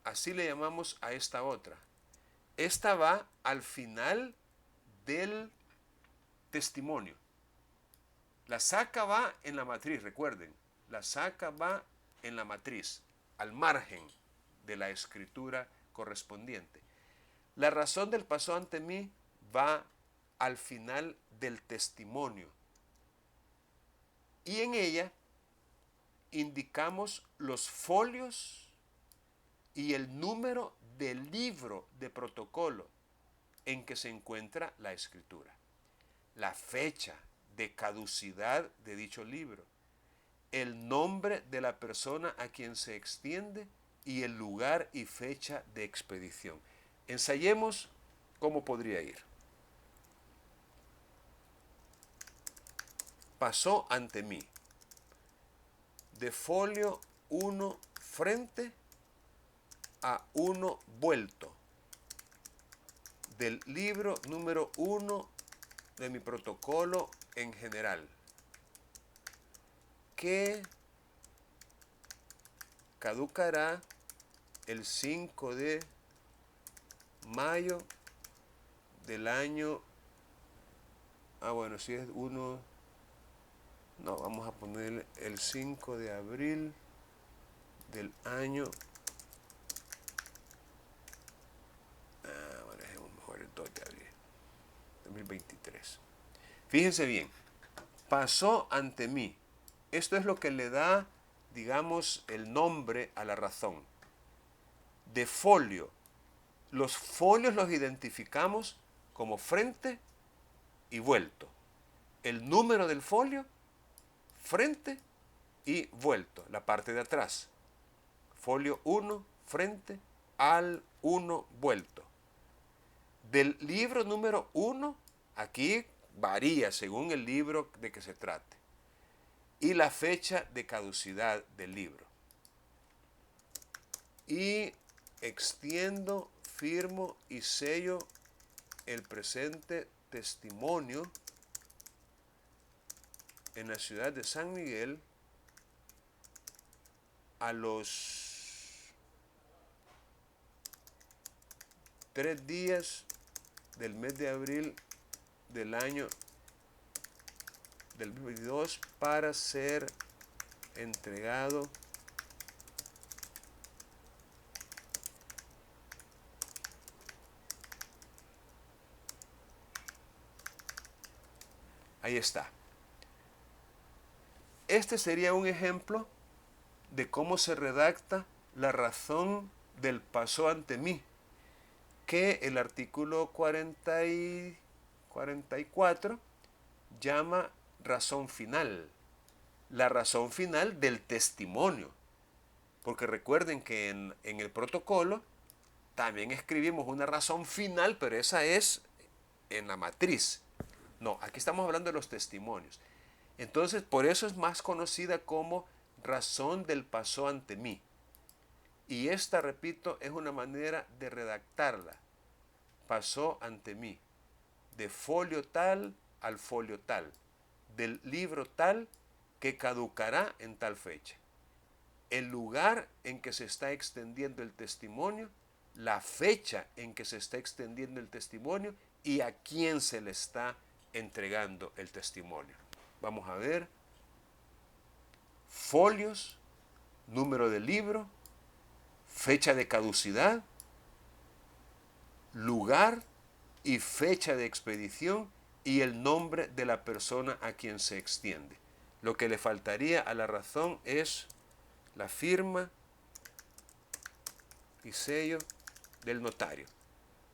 Así le llamamos a esta otra. Esta va al final del testimonio. La saca va en la matriz, recuerden. La saca va en la matriz, al margen de la escritura correspondiente. La razón del pasó ante mí va al final del testimonio. Y en ella indicamos los folios y el número del libro de protocolo en que se encuentra la escritura, la fecha de caducidad de dicho libro, el nombre de la persona a quien se extiende y el lugar y fecha de expedición. Ensayemos cómo podría ir. Pasó ante mí. De folio 1 frente a 1 vuelto. Del libro número 1 de mi protocolo en general. Que caducará el 5 de mayo del año, bueno, si es uno, no, vamos a poner el 5 de abril del año, bueno, es mejor el 2 de abril, 2023. Fíjense bien, pasó ante mí. Esto es lo que le da, digamos, el nombre a la razón. De folio. Los folios los identificamos como frente y vuelto. El número del folio, frente y vuelto, la parte de atrás. Folio 1, frente, al 1, vuelto. Del libro número 1, aquí varía según el libro de que se trate. Y la fecha de caducidad del libro. Y extiendo, firmo y sello el presente testimonio en la ciudad de San Miguel a los 3 días del mes de abril del año del 2022 para ser entregado ahí está. Este sería un ejemplo de cómo se redacta la razón del pasó ante mí, que el artículo 44 llama razón final, la razón final del testimonio. Porque recuerden que en el protocolo también escribimos una razón final, pero esa es en la matriz. No, aquí estamos hablando de los testimonios. Entonces, por eso es más conocida como razón del pasó ante mí. Y esta, repito, es una manera de redactarla. Pasó ante mí. De folio tal al folio tal. Del libro tal que caducará en tal fecha. El lugar en que se está extendiendo el testimonio, la fecha en que se está extendiendo el testimonio y a quién se le está entregando el testimonio. Vamos a ver. Folios, número del libro, fecha de caducidad, lugar y fecha de expedición y el nombre de la persona a quien se extiende. Lo que le faltaría a la razón es la firma y sello del notario,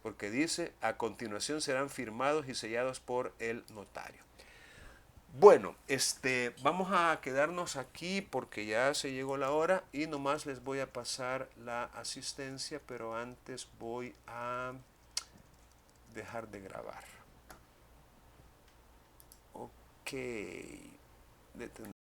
porque dice, a continuación serán firmados y sellados por el notario. Bueno, vamos a quedarnos aquí porque ya se llegó la hora y nomás les voy a pasar la asistencia, pero antes voy a dejar de grabar. Ok.